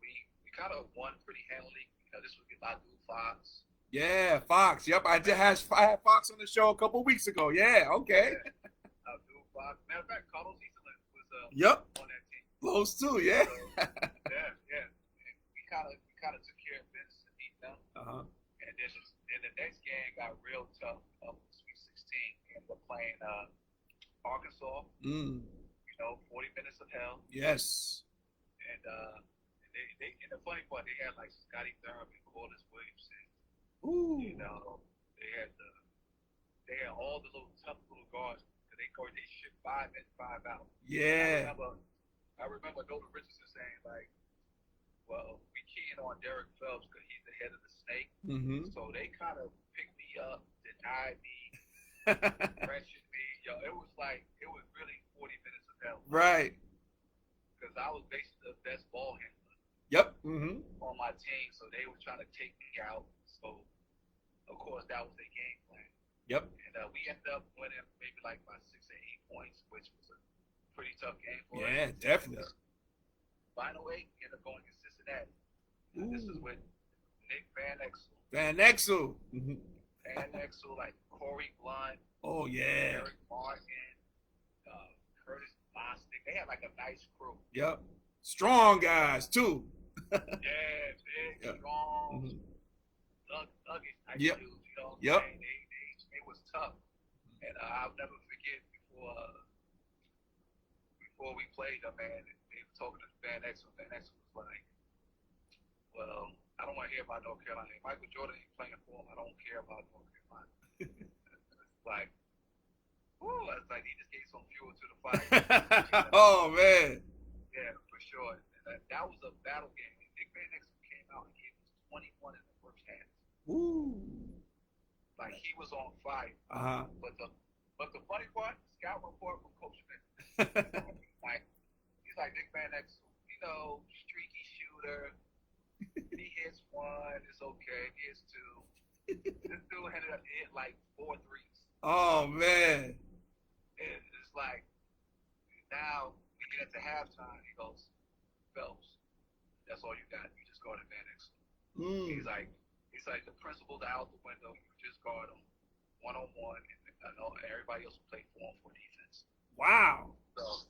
we kind of won pretty handily. You know, this was Ladu Fox. Yeah, Fox. Yep, I had Fox on the show a couple weeks ago. Yeah, okay. Ladu Fox. Matter of fact, Carlos Easterlin was on that team. Those two, yeah. Yeah. And we kind of took care of business and beat them. And then the next game got real tough up in Sweet 16. We ended up playing Arkansas. You know, 40 minutes of hell. Yes. And and the funny part, they had like Scotty Thurman and Corliss Williamson. Ooh. You know, they had all the little tough little guards. They shoot 5 in, 5 out. Yeah. I remember Nolan Richardson saying like, well, we keying on Derrick Phelps because he's the head of the snake. So they kind of picked me up, denied me, pressured me. Yo, it was really 40 minutes of hell. Right. Because I was basically the best ball handler. Yep. On my team, so they were trying to take me out. So, of course, that was their game plan. Yep. And we ended up winning maybe like by 6 or 8 points, which was a pretty tough game for us. Yeah, definitely. Final 8, we ended up going to Cincinnati. This is with Nick Van Exel. Van Exel, like Corey Blunt. Oh, yeah. Eric Martin, Curtis Bostic. They had like a nice crew. Yep. Strong guys, too. Yeah, big, strong, nugget type dudes, you know. Yep. It was tough. And I'll never forget before we played them, man, they were talking to Van Exel. Van Exel was like, well, I don't want to hear about North Carolina. If Michael Jordan ain't playing for him, I don't care about North Carolina. It's like, whoo, it's like he just gave some fuel to the fire. Oh, man. Yeah, for sure. And that was a battle game. Nick Van Exel came out and gave us 21 in the first half. Woo. Like he was on fire. But the funny part, scout report from Coach Smith. He's like Nick Van Exel, you know, streaky shooter. He hits 1, it's okay. He hits 2. This dude ended up hitting like 4 threes. Oh man. And it's like now we get into halftime. He goes, Phelps, that's all you got. You just guarded Van Exel. He's like the principal's out the window. You just guard him 1-on-1, and everybody else will play 4-on-4 defense. Wow. So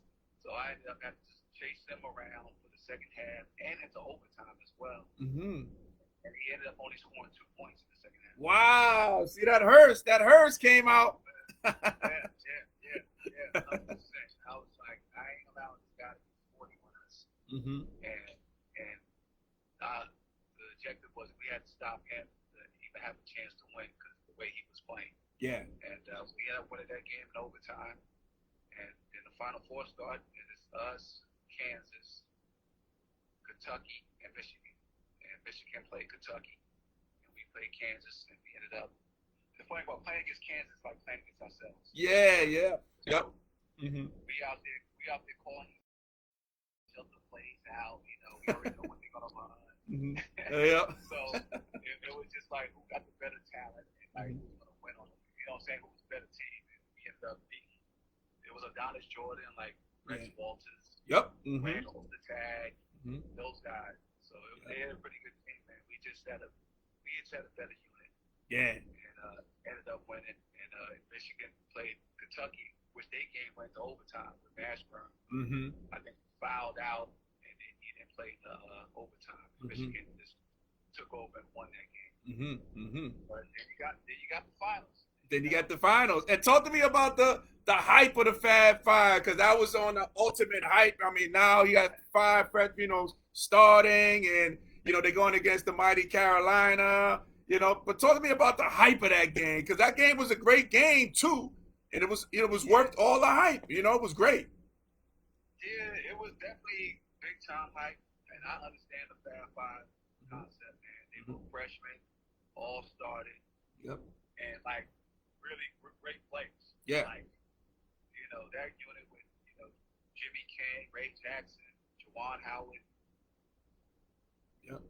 I ended up having to chase them around for the second half and into overtime as well. And he ended up only scoring 2 points in the second half. Wow. See that Hurst came out. Yeah. 100%. I was like, I ain't allowing this guy to be 40 on us. And the objective was we had to stop him to even have a chance to win because of the way he was playing. Yeah. And we ended up winning that game in overtime. And then the Final Four started, and it's us, Kansas, Kentucky, and Michigan. And Michigan played Kentucky, and we played Kansas, and we ended up. The funny about playing against Kansas is like playing against ourselves. Yeah. Yep. We out there calling each other plays out. You know, we already know when they're gonna run. Yeah. So it was just like who got the better talent and like who's gonna win on them. You know what I'm saying? Who was the better team? And we ended up beating. It was Adonis Jordan, like Rex Walters. Yep. Randall the tag. Those guys. So they had a pretty good team, man. We each had a better unit. Yeah. And ended up winning. And Michigan played Kentucky, which their game went to overtime with Mashburn. I think fouled out, and then he didn't play the overtime. Michigan just took over and won that game. But then you got the finals. Then you got the finals. And talk to me about the hype of the Fab Five, because that was on the ultimate hype. I mean, now you got 5 starting, and they're going against the mighty Carolina. But talk to me about the hype of that game, because that game was a great game too, and it was worth all the hype. It was great. Yeah, it was definitely big time hype, and I understand the Fab Five concept, man. They were freshmen, all started, yep, and like really great players. Yeah, like that unit with Jimmy King, Ray Jackson, Juwan Howard. Yep.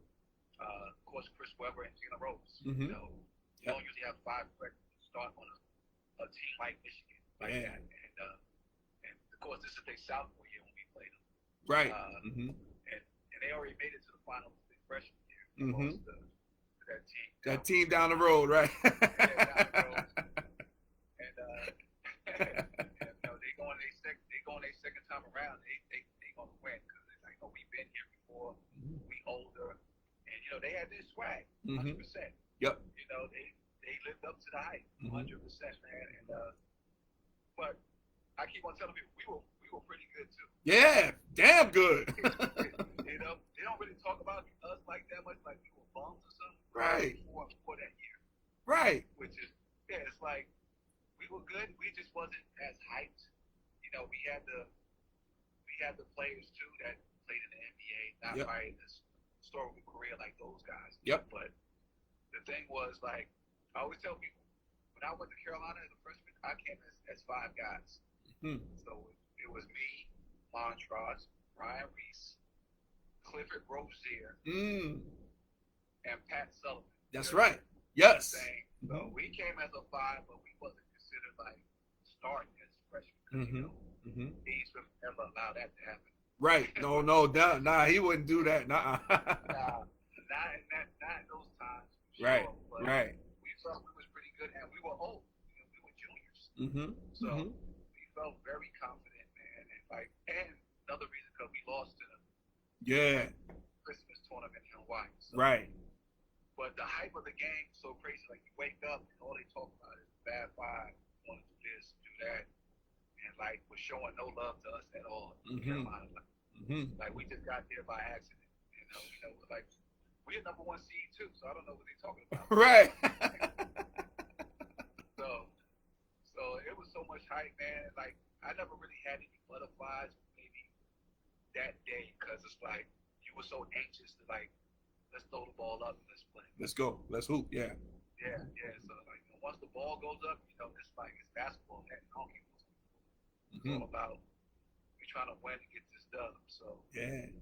Of course, Chris Webber and Gina Rose. Mm-hmm. You don't usually have 5 records to start on a team like Michigan like that. And of course, this is their sophomore year when we played them. Right. And they already made it to the finals their freshman year. Mm-hmm. To that team. That team down the road, right? Yeah, down the road. And they going their second time around. They gonna win because it's like, we've been here before. We older. And they had this swag, 100%. Yep. They lived up to the hype, 100%, man. And but I keep on telling people we were pretty good too. Yeah, damn good. They don't really talk about us like that much, like we were bums or something. Right. Before that year. Right. Which is it's like we were good. We just wasn't as hyped. We had the players too that played in the NBA, not right in this historical career like those guys. Yep. But the thing was, like, I always tell people, when I went to Carolina as a freshman, I came as 5 guys. So it was me, Montrose, Ryan Reese, Clifford Rozier, and Pat Sullivan. That's right. Yes. So we came as a 5, but we wasn't considered like starting as freshmen. He's never allowed that to happen. Right. No, nah, he wouldn't do that. Nah. Not in those times. Sure, right. But right. We felt we was pretty good, and we were old. We were juniors. So we felt very confident, man. And another reason because we lost to them. Yeah. Christmas tournament in Hawaii. So. Right. But the hype of the game is so crazy. Like, you wake up and all they talk about is Fab Five, want to do this, do that, and like was showing no love to us at all. Carolina. Like we just got there by accident. Like we're number 1 seed too, so I don't know what they're talking about. Right. So it was so much hype, man. Like I never really had any butterflies maybe that day because it's like you were so anxious to like, let's throw the ball up and let's play. Let's go. Let's hoop. Yeah. Yeah. So like once the ball goes up, it's like it's basketball. And it's all about we trying to win to get this done. So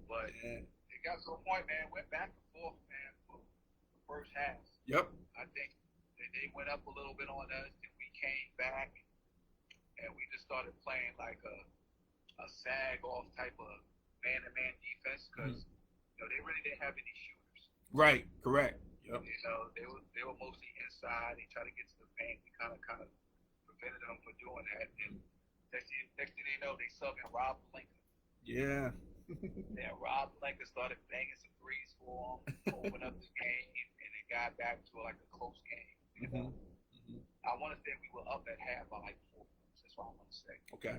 but it got to a point, man. Went back and forth, man, for the first half. Yep. I think they went up a little bit on us, and we came back, and we just started playing like a sag off type of man-to-man defense because they really didn't have any shooters. Right. Correct. Yep. They were mostly inside. They tried to get to the paint. We kind of prevented them from doing that. And next thing they know, they subbed in Rob Lincoln. Yeah. And Rob Lincoln started banging some threes for him, opened up the game, and it got back to like a close game. I want to say we were up at half by like 4 points. That's what I want to say. Okay.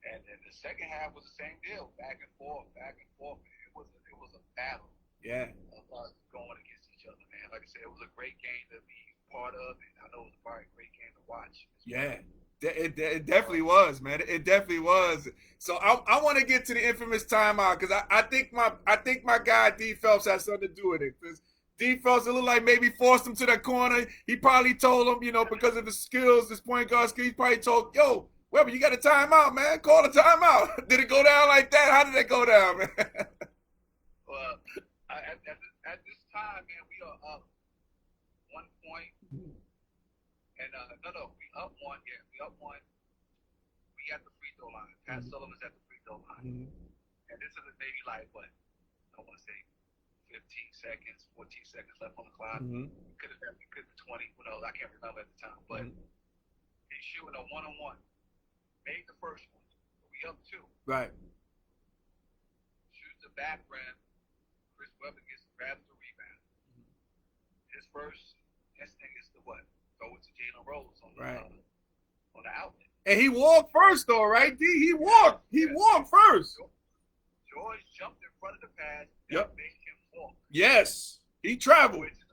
And then the second half was the same deal, back and forth. It was a battle. Yeah. Of us going against each other, man. Like I said, it was a great game to be part of, and I know it was probably a great game to watch. Yeah. It definitely was, man. It definitely was. So I want to get to the infamous timeout because I think my guy D Phelps has something to do with it. Because D Phelps, it looked like maybe forced him to that corner. He probably told him, because of his skills, his point guard skills, he probably told, yo, Weber, you got a timeout, man. Call a timeout. Did it go down like that? How did it go down, man? Well, at this time, man, we are up 1 point. And we up 1. Yeah, we up 1. We at the free throw line. Pat Sullivan's at the free throw line. And this is maybe like what? I want to say 15 seconds, 14 seconds left on the clock. Could have been 20. Who knows? I can't remember at the time. But he's shooting a 1-on-1. Made the first one. We up 2. Right. Shoots the back rim. Chris Webber grabs the rebound. His first instinct is to what? Throw it to Jalen Rose on the outlet. And he walked first, though, right? D. He walked. He walked first. George jumped in front of the pass, Yep. Made him walk. Yes. He traveled. Which is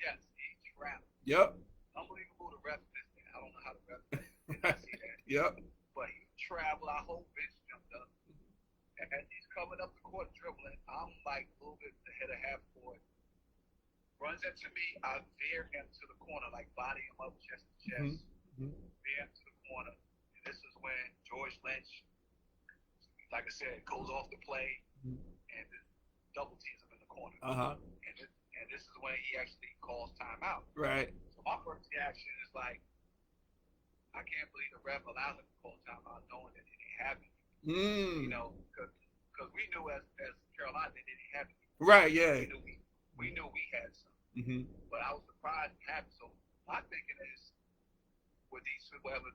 yes, he traveled. Yep. Unbelievable to ref this thing. I don't know how to ref this. I see that. Yep. But he traveled. Our whole bench jumped up. And as he's coming up the court dribbling, I'm like a little bit ahead of half court. Runs into me. I veer him to the corner, like body him up chest to chest. Veer him to the corner. And this is when George Lynch, like I said, goes off the play and double teams him in the corner. And this is when he actually calls timeout. Right. So my first reaction is like, I can't believe the ref allowed him to call timeout knowing that it didn't happen. You know, because we knew as Carolina they didn't have it. Right, yeah. We knew we had some. But I was surprised it happened. So my thinking is, would these people ever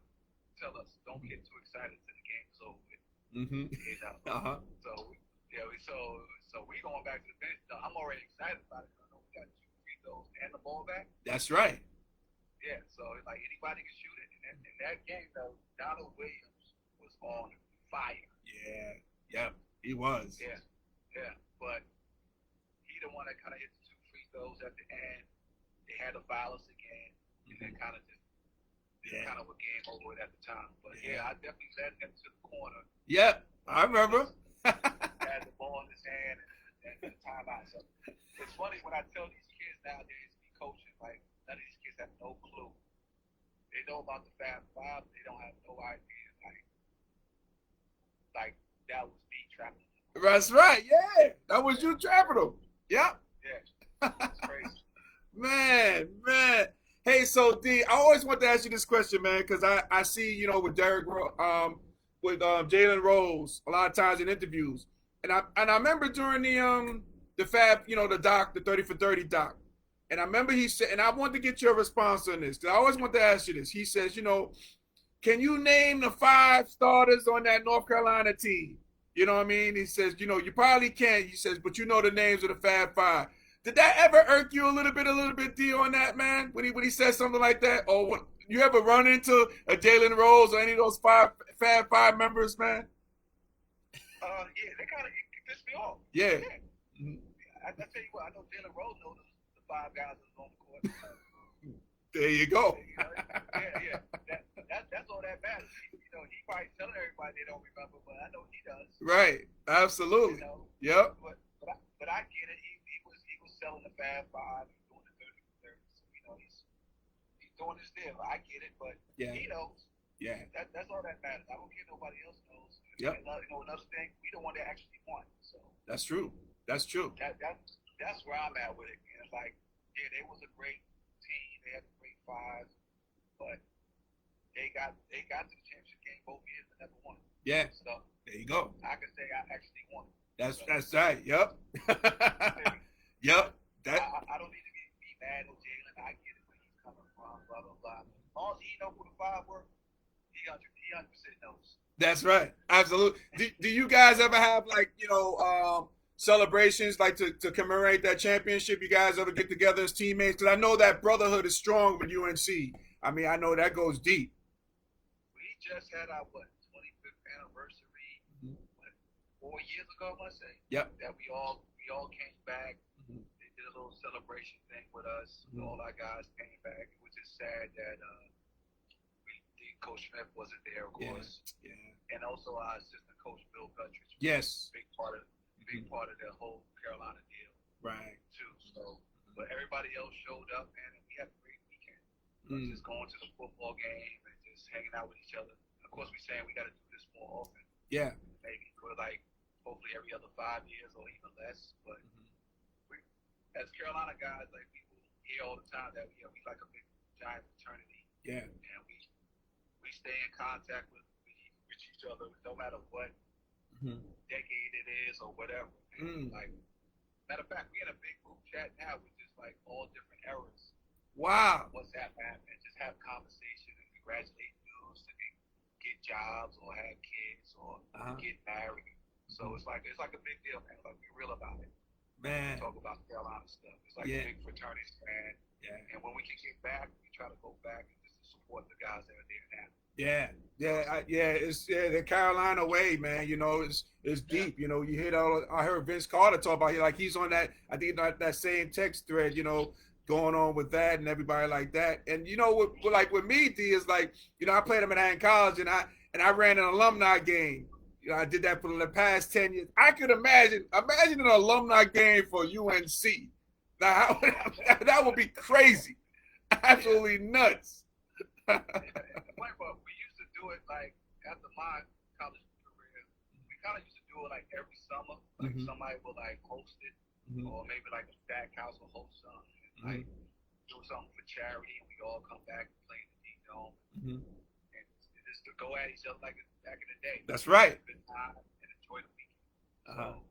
tell us, don't get too excited till the game's over with? You know? So we going back to the bench. I'm already excited about it. I know we got 2 free throws and the ball back. That's right. Yeah, so like anybody can shoot it. And in that game, though, Donald Williams was on fire. Yeah, yep, he was. Yeah, but he the one that kind of hit the 2 free throws at the end. They had the violence again, and then kind of just kind of a game over it at the time. But yeah, I definitely led him to the corner. Yep, I remember. Had the ball in his hand and the timeout. So it's funny when I tell these kids nowadays to be coaching, like none of these kids have no clue. They know about the Fab Five, they don't have no idea. Like that was me trapping them. That's right. Yeah, that was you trapping them. Yep. Yeah, it's crazy. Man. Hey, so D, I always want to ask you this question, man, because I see, you know, with Derrick, with Jalen Rose, a lot of times in interviews, and I remember during the Fab, you know, the doc, the 30 for 30 doc, and I remember he said, and I want to get your response on this, because I always want to ask you this. He says, you know, can you name the 5 starters on that North Carolina team? You know what I mean? He says, you know, you probably can't. He says, but you know the names of the Fab Five. Did that ever irk you a little bit, D, on that, man? When he says something like that? Or when you ever run into a Jalen Rose or any of those Fab Five members, man? Yeah, they kind of pissed me off. Yeah. I tell you what, I know Jalen Rose knows the 5 guys that was on the court. There you go. Yeah. That's all that matters. You know, he probably telling everybody they don't remember, but I know he does. Right. Absolutely. You know? Yep. But I get it. He was selling the Fab Five, doing the 30 for 30. So, you know, he's doing his deal. I get it, but he knows. Yeah. That's all that matters. I don't care nobody else knows. Yep. And, you know, another thing, we the one that actually won. So that's true. That's where I'm at with it. And it's like, yeah, they was a great team. They had a great 5, but they got to the championship game both years and never won. Yeah. So there you go. I can say I actually won. That's right. Yep. Yep. I don't need to be mad at Jalen. I get it where he's coming from. Blah blah blah. All he know who the 5 were, he 100% knows. That's right. Absolutely. Do you guys ever have, like, you know, celebrations like to commemorate that championship? You guys ever get together as teammates? Because I know that brotherhood is strong with UNC. I mean, I know that goes deep. We just had our 25th anniversary 4 years ago, I must say. Yep. That we all came back. They did a little celebration thing with us. All our guys came back, which is sad that Coach Smith wasn't there, of course. Yeah. And also our assistant coach Bill Guthridge. Yes. Big part of the whole Carolina deal. Right. Too. So, but everybody else showed up, man, and we had a great weekend. Just going to the football game and just hanging out with each other. Of course, we're saying we got to do this more often. Yeah. Maybe for like hopefully every other 5 years or even less. But we, as Carolina guys, like people hear all the time that we like a big giant fraternity. Yeah. And we stay in contact with each other no matter what decade it is or whatever. Like, matter of fact, we're in a big group chat now with just like all different eras. Wow. What's happening? And just have conversation and congratulate dudes to get jobs or have kids or get married. So it's like a big deal, man. Like, we're real about it. Man. We talk about Carolina stuff. It's like a big fraternity, man. Yeah. And when we can get back, we try to go back and just support the guys that are there now. Yeah, it's the Carolina way, man. You know, it's deep. You know, you hear all. I heard Vince Carter talk about like he's on that. I think that same text thread. You know, going on with that and everybody like that. And you know, like with me, D is like, you know, I played him in college, and I ran an alumni game. You know, I did that for the past 10 years. I could imagine an alumni game for UNC. Now that would be crazy, absolutely nuts. We used to do it like after my college career. We kind of used to do it like every summer. Like somebody would like host it, or maybe like a stack house will host something. Like do something for charity, and we all come back and play in the deep dome, and just to go at each other like back in the day. That's right. Good time and enjoy the weekend. So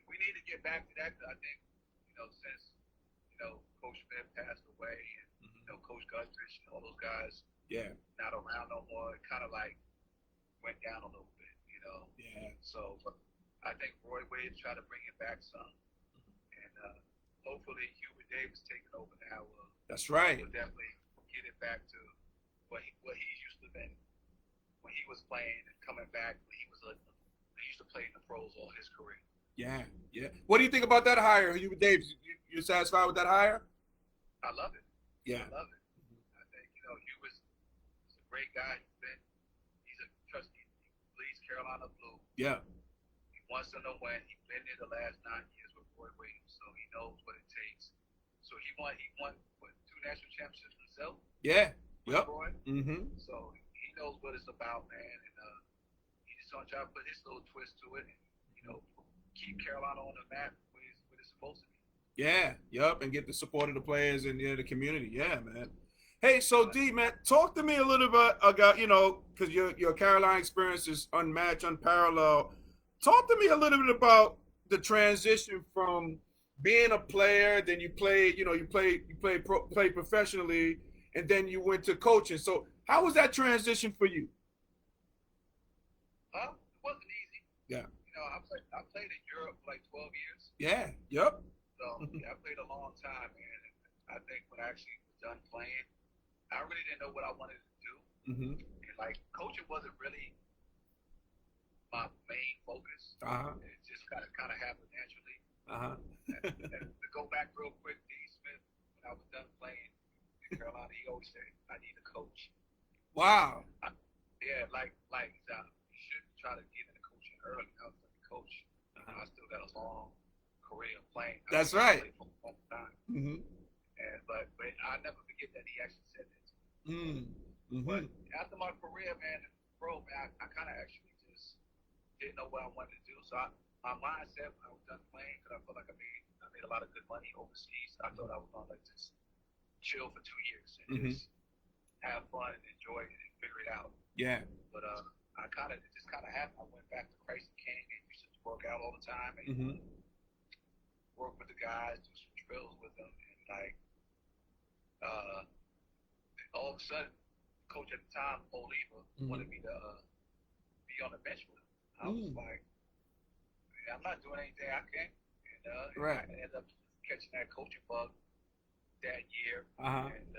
we need to get back to that. I think since Coach Smith passed away, and Coach Guthridge and all those guys, not around no more. It kind of like went down a little bit, Yeah. So I think Roy Wade tried to bring it back some, and hopefully Hubert Davis taking over now. That's right. Will definitely get it back to what he used to been when he was playing and coming back. He used to play in the pros all his career. Yeah. What do you think about that hire, Hubert Davis? You satisfied with that hire? I love it. Yeah. I love it. I think Hubert's a great guy. He's a trustee. He bleeds Carolina blue. Yeah. He wants them to win. He's been there the last 9 years with Roy Williams, so he knows what it takes. So he won what, 2 national championships himself. Yeah. Yep. Roy. So he knows what it's about, man, and he's just gonna try to put his little twist to it, and keep Carolina on the map where it's supposed to be. Yeah. Yep. And get the support of the players and the community. Yeah, man. Hey, so D, man, talk to me a little bit about, because your Carolina experience is unmatched, unparalleled. Talk to me a little bit about the transition from being a player, then you played professionally, and then you went to coaching. So how was that transition for you? It wasn't easy. Yeah. I played in Europe for like 12 years. Yeah. Yep. So I played a long time, man. And I think when I actually was done playing, I really didn't know what I wanted to do. And like coaching wasn't really my main focus. It just kind of happened naturally. And to go back real quick, D. Smith, when I was done playing in Carolina, he always said, "I need a coach." Wow. You should try to get into coaching early. I was like, "Coach, I still got a long career playing." That's right. For a long time. But I never forget that he actually said that. But after my career, man, bro, man, I kind of actually just didn't know what I wanted to do. So my mindset when I was done playing, because I felt like I made a lot of good money overseas. I thought I was gonna like just chill for 2 years and just have fun and enjoy it and figure it out. Yeah. But it just kind of happened. I went back to Christ King and used to work out all the time and work with the guys, do some drills with them, and like all of a sudden, coach at the time, Oliva, wanted me to be on the bench with him. I was like, I'm not doing anything I can. And I ended up catching that coaching bug that year. And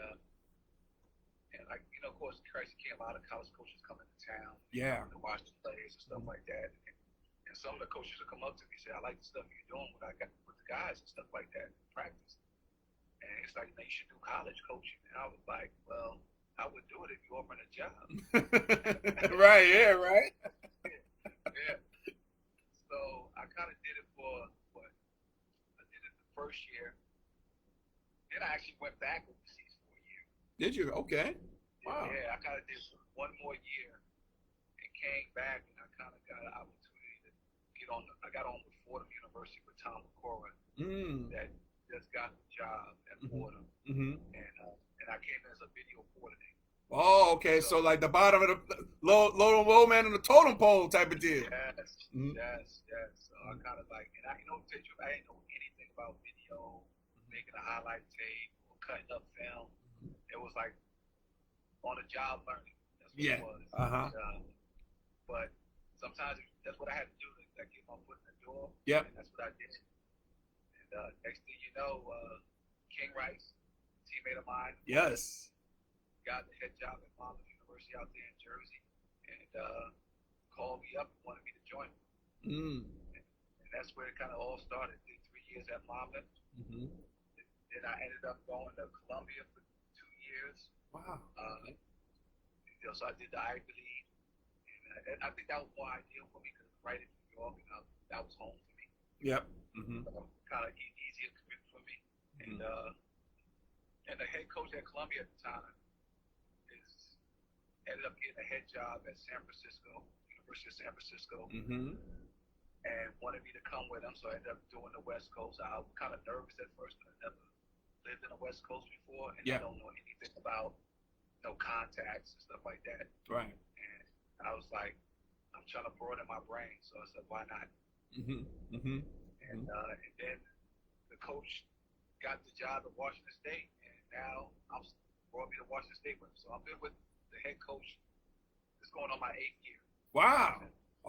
like, of course, Christ came, a lot of college coaches coming to town. Yeah. To watch the plays and stuff like that. And some of the coaches would come up to me and say, "I like the stuff you're doing with the guys and stuff like that in practice." And it's like, "Man, you should do college coaching." And I was like, "Well, I would do it if you offered a job." Right, yeah, right. Yeah. So I kind of did it I did it the first year. Then I actually went back overseas for a year. Did you? Okay. Wow. Yeah, I kind of did one more year and came back, and I kind of got an opportunity to get on. I got on with Fordham University with Tom McCorra that just got the job at Fordham, and I came in as a video coordinator. Oh, okay. So like the bottom of the low man on the totem pole type of deal. Yes. So I kind of like, and I didn't know anything about video, making a highlight tape or cutting up film. It was like on the job learning. That's what it was. But sometimes that's what I had to do to get my foot in the door. Yep. And that's what I did. And next thing you know, King Rice, teammate of mine. Yes. Got the head job at Monmouth University out there in Jersey, and called me up and wanted me to join them. And that's where it kind of all started. Did 3 years at Monmouth. Then I ended up going to Columbia for 2 years. Wow. So I did the Ivy League, and I think that was more ideal for me because right in New York, and that was home for me. Yep. Kind of easier commute for me. And the head coach at Columbia at the time ended up getting a head job at San Francisco, University of San Francisco, and wanted me to come with him. So I ended up doing the West Coast. I was kind of nervous at first, but I never lived in the West Coast before, and I don't know anything about contacts and stuff like that. Right. And I was like, I'm trying to broaden my brain, so I said, why not? And then the coach got the job at Washington State, and now brought me to Washington State with him. So I've been with the head coach. It's going on my 8th year. Wow.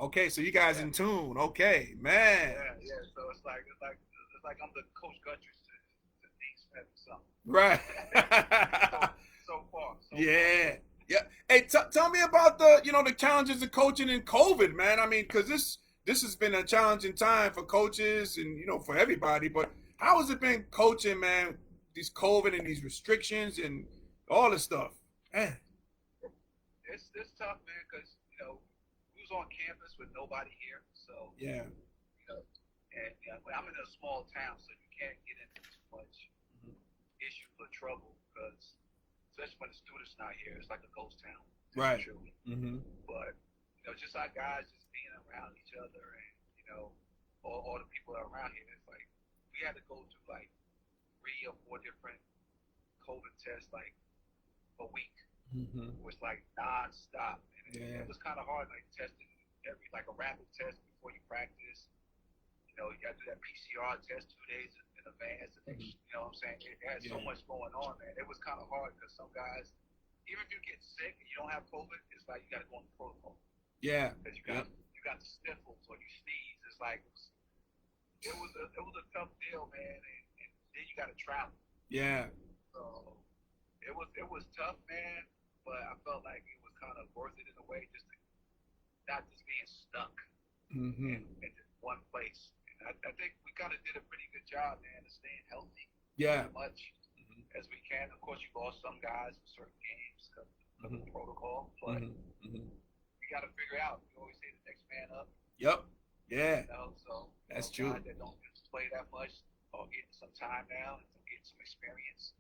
Okay, so you guys in tune. Okay, man. Yeah. So it's like I'm the Coach Guthrie to Dean Smith or something. Right. so far. Yeah. Hey, tell me about the challenges of coaching in COVID, man. I mean, because this has been a challenging time for coaches and for everybody. But how has it been coaching, man? These COVID and these restrictions and all this stuff, man. It's tough, man, because we was on campus with nobody here, so yeah. And I'm in a small town, so you can't get into too much issues or trouble because. Especially when the students not here, it's like a ghost town. Right. Truly. But just our guys just being around each other, and all the people that are around here. It's like we had to go through like 3 or 4 different COVID tests like a week. It was like nonstop, and it was kind of hard, like testing like a rapid test before you practice. You got to do that PCR test 2 days in advance. And you know what I'm saying? It had so much going on, man. It was kind of hard because some guys, even if you get sick and you don't have COVID, it's like you got to go on the protocol. Yeah. Because you got the sniffles or you sneeze. It's like it was a tough deal, man. And then you got to travel. Yeah. So it was tough, man. But I felt like it was kind of worth it in a way, just to not just being stuck in just one place. I think we kind of did a pretty good job, man, of staying healthy as much as we can. Of course, you lost some guys in certain games because of the protocol, but we got to figure out. We always say the next man up. Yep. Yeah. So that's true. Guys that don't get to play that much are getting some time now and getting some experience.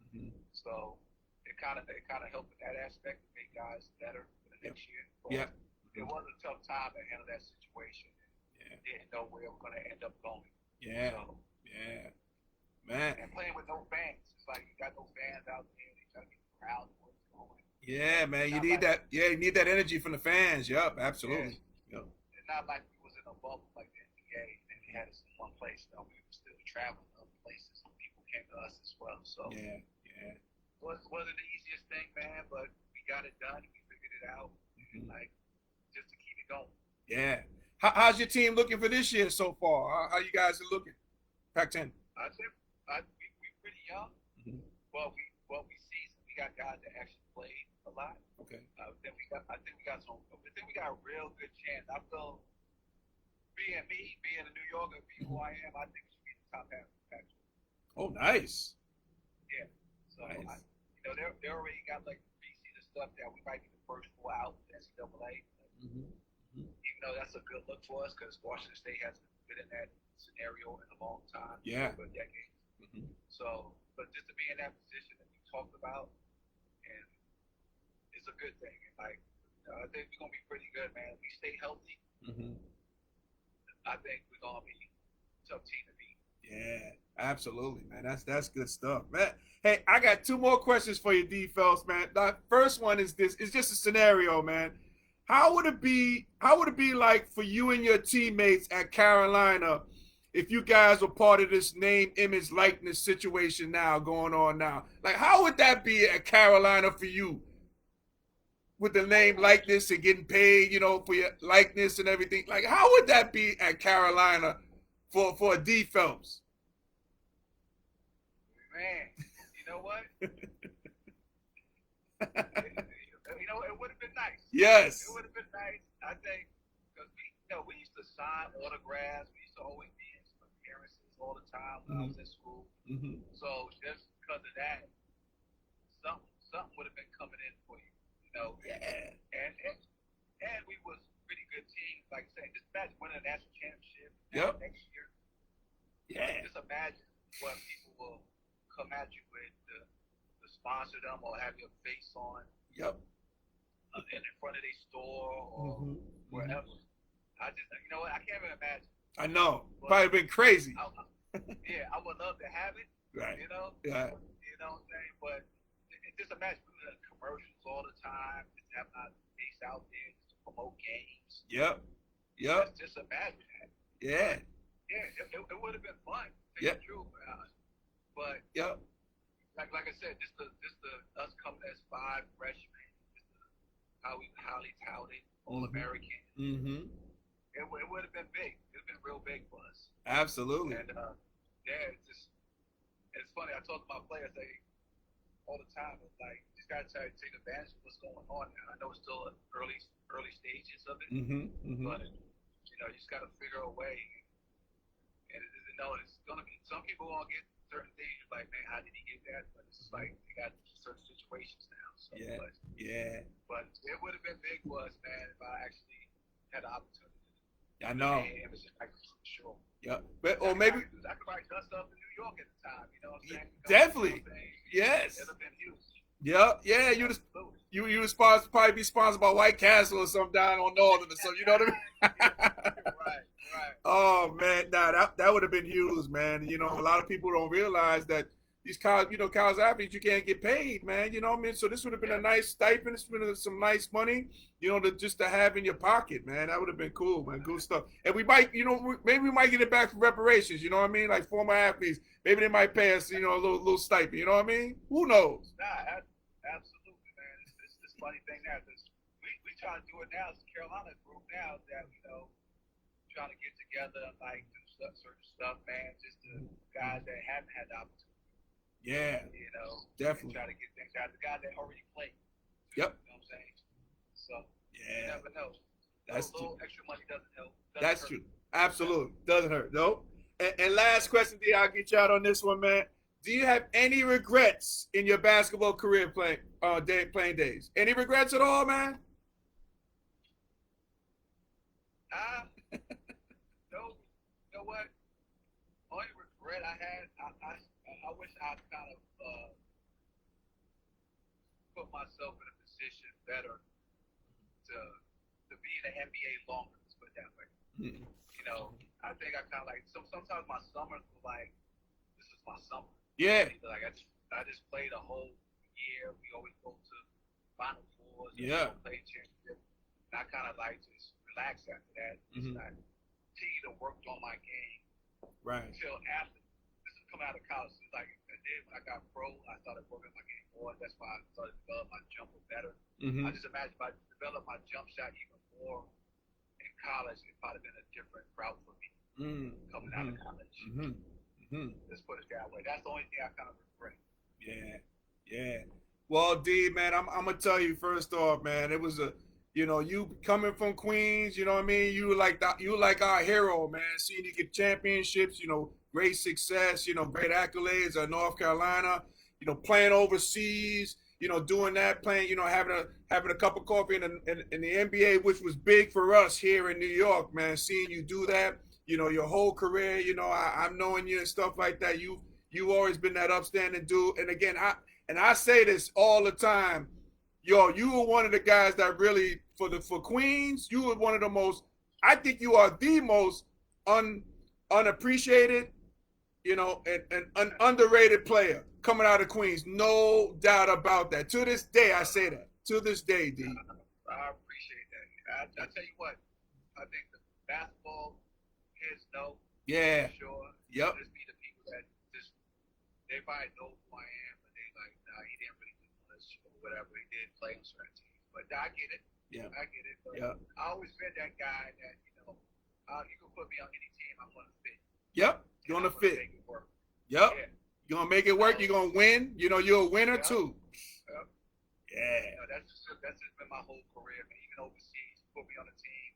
So it kind of helped in that aspect to make guys better for the next year. But it was a tough time to handle that situation. Didn't know where we're going to end up going. Man. And playing with no fans. It's like you got no fans out there. They try to get the crowd going. Yeah, man. You need that. Yeah, you need that energy from the fans. Yep, absolutely. It's not like we was in a bubble like the NBA and they had us in one place. We were still traveling to other places. People came to us as well. So wasn't the easiest thing, man, but we got it done. We figured it out. And just to keep it going. Yeah. How's your team looking for this year so far? How you guys are looking? Pac-10. I think we're pretty young. Well, we seasoned. We got guys that actually played a lot. Okay. I think we got a real good chance. I feel being a New Yorker, being who I am, I think we should be the top half of the Pac-12. Oh, nice. Yeah. So nice. They already got like preseason stuff that we might be the first 4 out in the NCAA. Even though that's a good look for us because Washington State hasn't been in that scenario in a long time. For a decade. So, but just to be in that position that you talked about, and it's a good thing. And I think we're gonna be pretty good, man. If we stay healthy, I think we're gonna be a tough team to beat. Yeah, absolutely, man. That's good stuff, man. Hey, I got 2 more questions for you, D. Phelps, man. The first one is this: it's just a scenario, man. How would it be like for you and your teammates at Carolina if you guys were part of this name, image, likeness situation now going on now? Like, how would that be at Carolina for you with the name, likeness, and getting paid, for your likeness and everything? Like, how would that be at Carolina for D. Phelps? Man, you know what? It would have been Yes. It would have been nice, I think, because we used to sign autographs. We used to always be in some appearances all the time when I was in school. So just because of that, something would have been coming in for you, Yeah. And we was pretty good teams. Like I said, just imagine winning a national championship next year. Yeah. Just imagine what people will come at you with to sponsor them or have your face on. Yep. In front of their store or wherever. I just, what? I can't even imagine. I know. Probably been crazy. I would love to have it. Right. Yeah. You know what I'm saying? But just imagine doing commercials all the time, just having our face out there just to promote games. Yep. Just imagine that. Yeah. It would have been fun. True. But like I said, just the us coming as 5 freshmen, how we highly touted, All-American. It would have been big. It would have been real big for us. Absolutely. And it's funny. I talk to my players all the time. It's like you just gotta try to take advantage of what's going on now. I know it's still in early stages of it, but you just gotta figure a way. And it's gonna be some people gonna get certain things. You're like, man, how did he get that? But it's just like you got certain situations now. So, But it would have been big for us, man, if I actually had the opportunity. I know. Sure. Yeah. But, or maybe I could probably done stuff in New York at the time. You know what I'm saying? Definitely. Yes. It would have been huge. Yeah. You was supposed to probably be sponsored by White Castle or something down on Northern or something. You know what I mean? Right. Oh man, that would have been huge, man. A lot of people don't realize that these college athletes, you can't get paid, man. You know what I mean? So this would have been a nice stipend. This would have been some nice money, to have in your pocket, man. That would have been cool, man. Good stuff. And we might, maybe we might get it back for reparations. You know what I mean? Like former athletes, maybe they might pay us, a little stipend. You know what I mean? Who knows? Nah, absolutely, man. It's this funny thing now. We try to do it now. It's a Carolina group now that trying to get together and do certain stuff, man. Just the guys that haven't had the opportunity. Yeah. Definitely. Try to get things out. The guys that already played. Yep. You know what I'm saying? So you never know. That's a little extra money doesn't help. That's true. Absolutely. Doesn't hurt. No. And last question, D, I'll get you out on this one, man. Do you have any regrets in your basketball career playing days? Any regrets at all, man? No. You know what? Only regret I had, I wish I kind of put myself in a position better to be in the NBA longer. Let's put it that way. I think I kind of sometimes my summers were this is my summer. Yeah. I just played a whole year. We always go to Final Fours. Yeah. Play championship. And I kind of just relax after that. Just continue to work on my game. Right. Until after. Coming out of college, it's and then when I got pro, I started working on my game more. That's why I started to develop my jumper better. I just imagine if I developed my jump shot even more in college, it probably been a different route for me coming out of college. Let's put it that way. That's the only thing I kind of regret. Yeah. Well, D, man, I'm gonna tell you first off, man, it was you coming from Queens, you know what I mean? You were like our hero, man. Seeing you get championships, great success, great accolades at North Carolina, playing overseas, doing that, playing, having a cup of coffee in the NBA, which was big for us here in New York, man. Seeing you do that, your whole career, I'm knowing you and stuff like that. You've always been that upstanding dude. And again, I say this all the time. You were one of the guys that really, for Queens, you were one of the most, I think you are the most unappreciated, and an underrated player coming out of Queens. No doubt about that. To this day, I say that. To this day, D. I appreciate that. I tell you what, I think the basketball kids know. Yeah. For sure. Yep. Just be the people that they probably know who I am, but they nah, he didn't really do much or whatever. He did play on certain teams. But I get it. Yeah. I get it. But yeah. I always been that guy that, you can put me on any team, I'm going to fit. Yep. You're going to fit. Make it work. Yep. Yeah. You're going to make it work. You're going to win. You're a winner too. Yep. Yeah. That's just been my whole career. Man. Even overseas, put me on a team,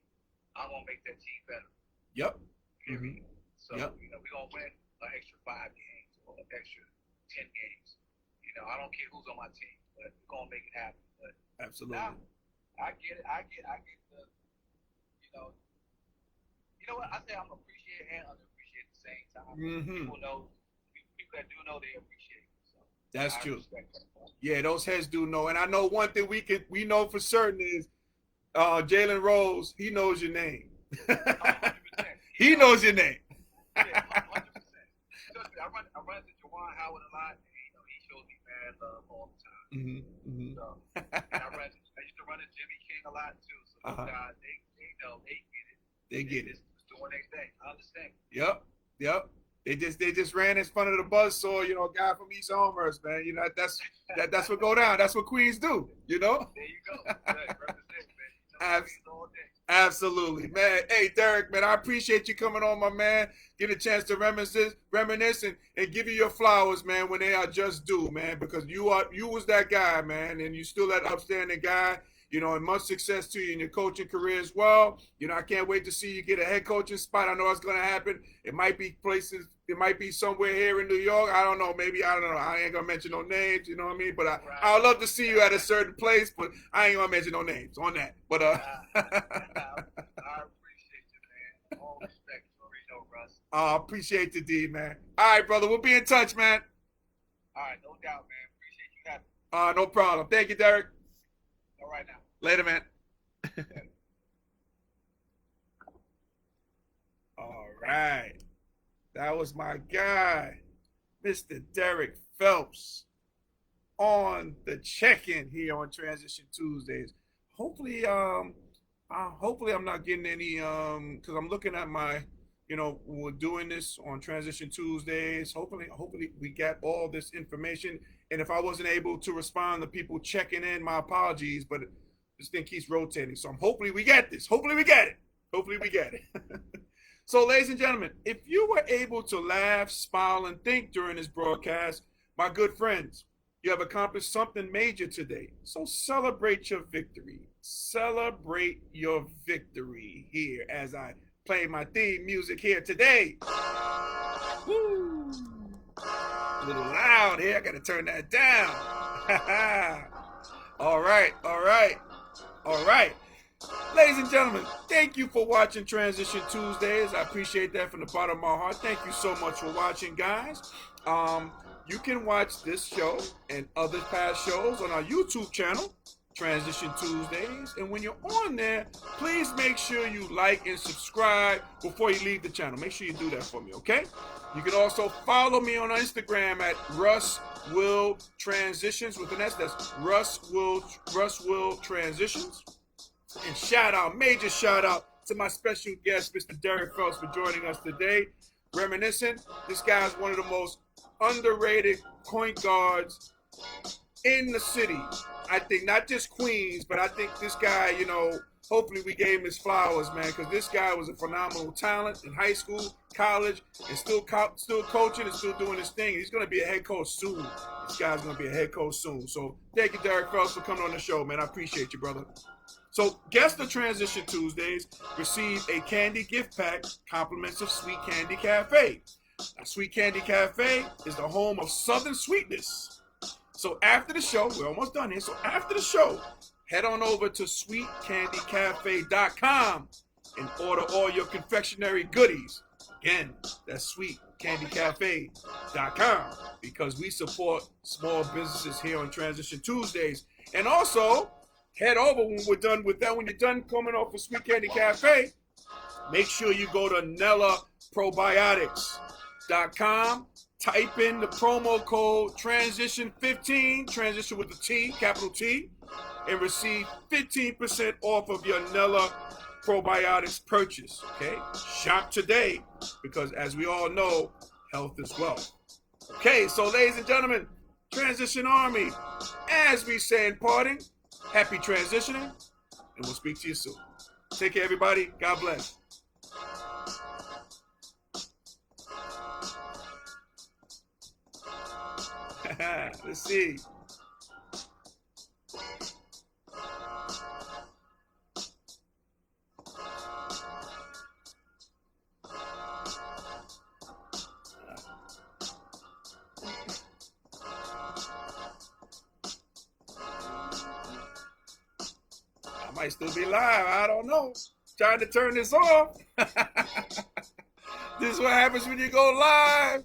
I'm gonna make that team better. Yep. Mm-hmm. So we're gonna win an extra 5 games or an extra 10 games. I don't care who's on my team, but we're gonna make it happen. But absolutely. Now, I get it. I get the. You know what? I say I'm appreciated and underappreciated at the same time. Mm-hmm. People that do know they appreciate it. So that's true. Yeah, those heads do know. And I know one thing we know for certain is Jalen Rose, he knows your name. 100%. He knows your name. Yeah, 100%. I run into Juwan Howard a lot, and he shows me mad love all the time. Mm-hmm. Mm-hmm. So, and I used to run into Jimmy King a lot too. So those guys, they know, they get it. They get it. Doing their thing. I understand. Yep. They just ran in front of the buzzsaw, a guy from East Elmhurst, man. That's what go down. That's what Queens do, There you go. Represent, man. Absolutely, man. Hey, Derrick, man, I appreciate you coming on, my man. Get a chance to reminisce and give you your flowers, man, when they are just due, man, because you was that guy, man, and you still that upstanding guy. And much success to you in your coaching career as well. I can't wait to see you get a head coaching spot. I know it's going to happen. It might be places. It might be somewhere here in New York. I don't know. Maybe, I don't know. I ain't going to mention no names. You know what I mean? But I would love to see you at a certain place, but I ain't going to mention no names on that. But I appreciate you, man. All respect. You already know, Russ. I appreciate the D, man. All right, brother. We'll be in touch, man. All right. No doubt, man. Appreciate you having No me. problem. Thank you, Derrick. All right now. Later, man. All right. That was my guy, Mr. Derrick Phelps, on the check-in here on Transition Tuesdays. Hopefully I'm not getting any because I'm looking at my, we're doing this on Transition Tuesdays. Hopefully we got all this information. And if I wasn't able to respond to people checking in, my apologies, but this thing keeps rotating. So hopefully we get this. Hopefully we get it. So, ladies and gentlemen, if you were able to laugh, smile, and think during this broadcast, my good friends, you have accomplished something major today. So celebrate your victory. Celebrate your victory here as I play my theme music here today. Woo! A little loud here. I got to turn that down. All right. Ladies and gentlemen, thank you for watching Transition Tuesdays. I appreciate that from the bottom of my heart. Thank you so much for watching, guys. You can watch this show and other past shows on our YouTube channel, Transition Tuesdays. And when you're on there, please make sure you like and subscribe before you leave the channel. Make sure you do that for me, okay? You can also follow me on Instagram at Russ Will Transitions with an S. That's Russ Will Transitions. And major shout out to my special guest, Mr. Derrick Phelps, for joining us today. Reminiscing, this guy's one of the most underrated point guards in the city. I think not just Queens, but I think this guy, hopefully we gave him his flowers, man, because this guy was a phenomenal talent in high school, college, and still coaching and still doing his thing. He's going to be a head coach soon. This guy's going to be a head coach soon. So thank you, Derrick Phelps, for coming on the show, man. I appreciate you, brother. So guests of Transition Tuesdays receive a candy gift pack, compliments of Sweet Candy Cafe. Now, Sweet Candy Cafe is the home of Southern sweetness. So after the show, we're almost done here. So after the show, head on over to sweetcandycafe.com and order all your confectionery goodies. Again, that's sweetcandycafe.com because we support small businesses here on Transition Tuesdays. And also, head over when we're done with that. When you're done coming off of Sweet Candy Cafe, make sure you go to NellaProbiotics.com. Type in the promo code Transition15, transition with the T, capital T, and receive 15% off of your Nella Probiotics purchase. Okay? Shop today because, as we all know, health is wealth. Okay, so ladies and gentlemen, Transition Army, as we say in parting, happy transitioning, and we'll speak to you soon. Take care, everybody. God bless. Let's see. might still be live. I don't know. Trying to turn this off. This is what happens when you go live.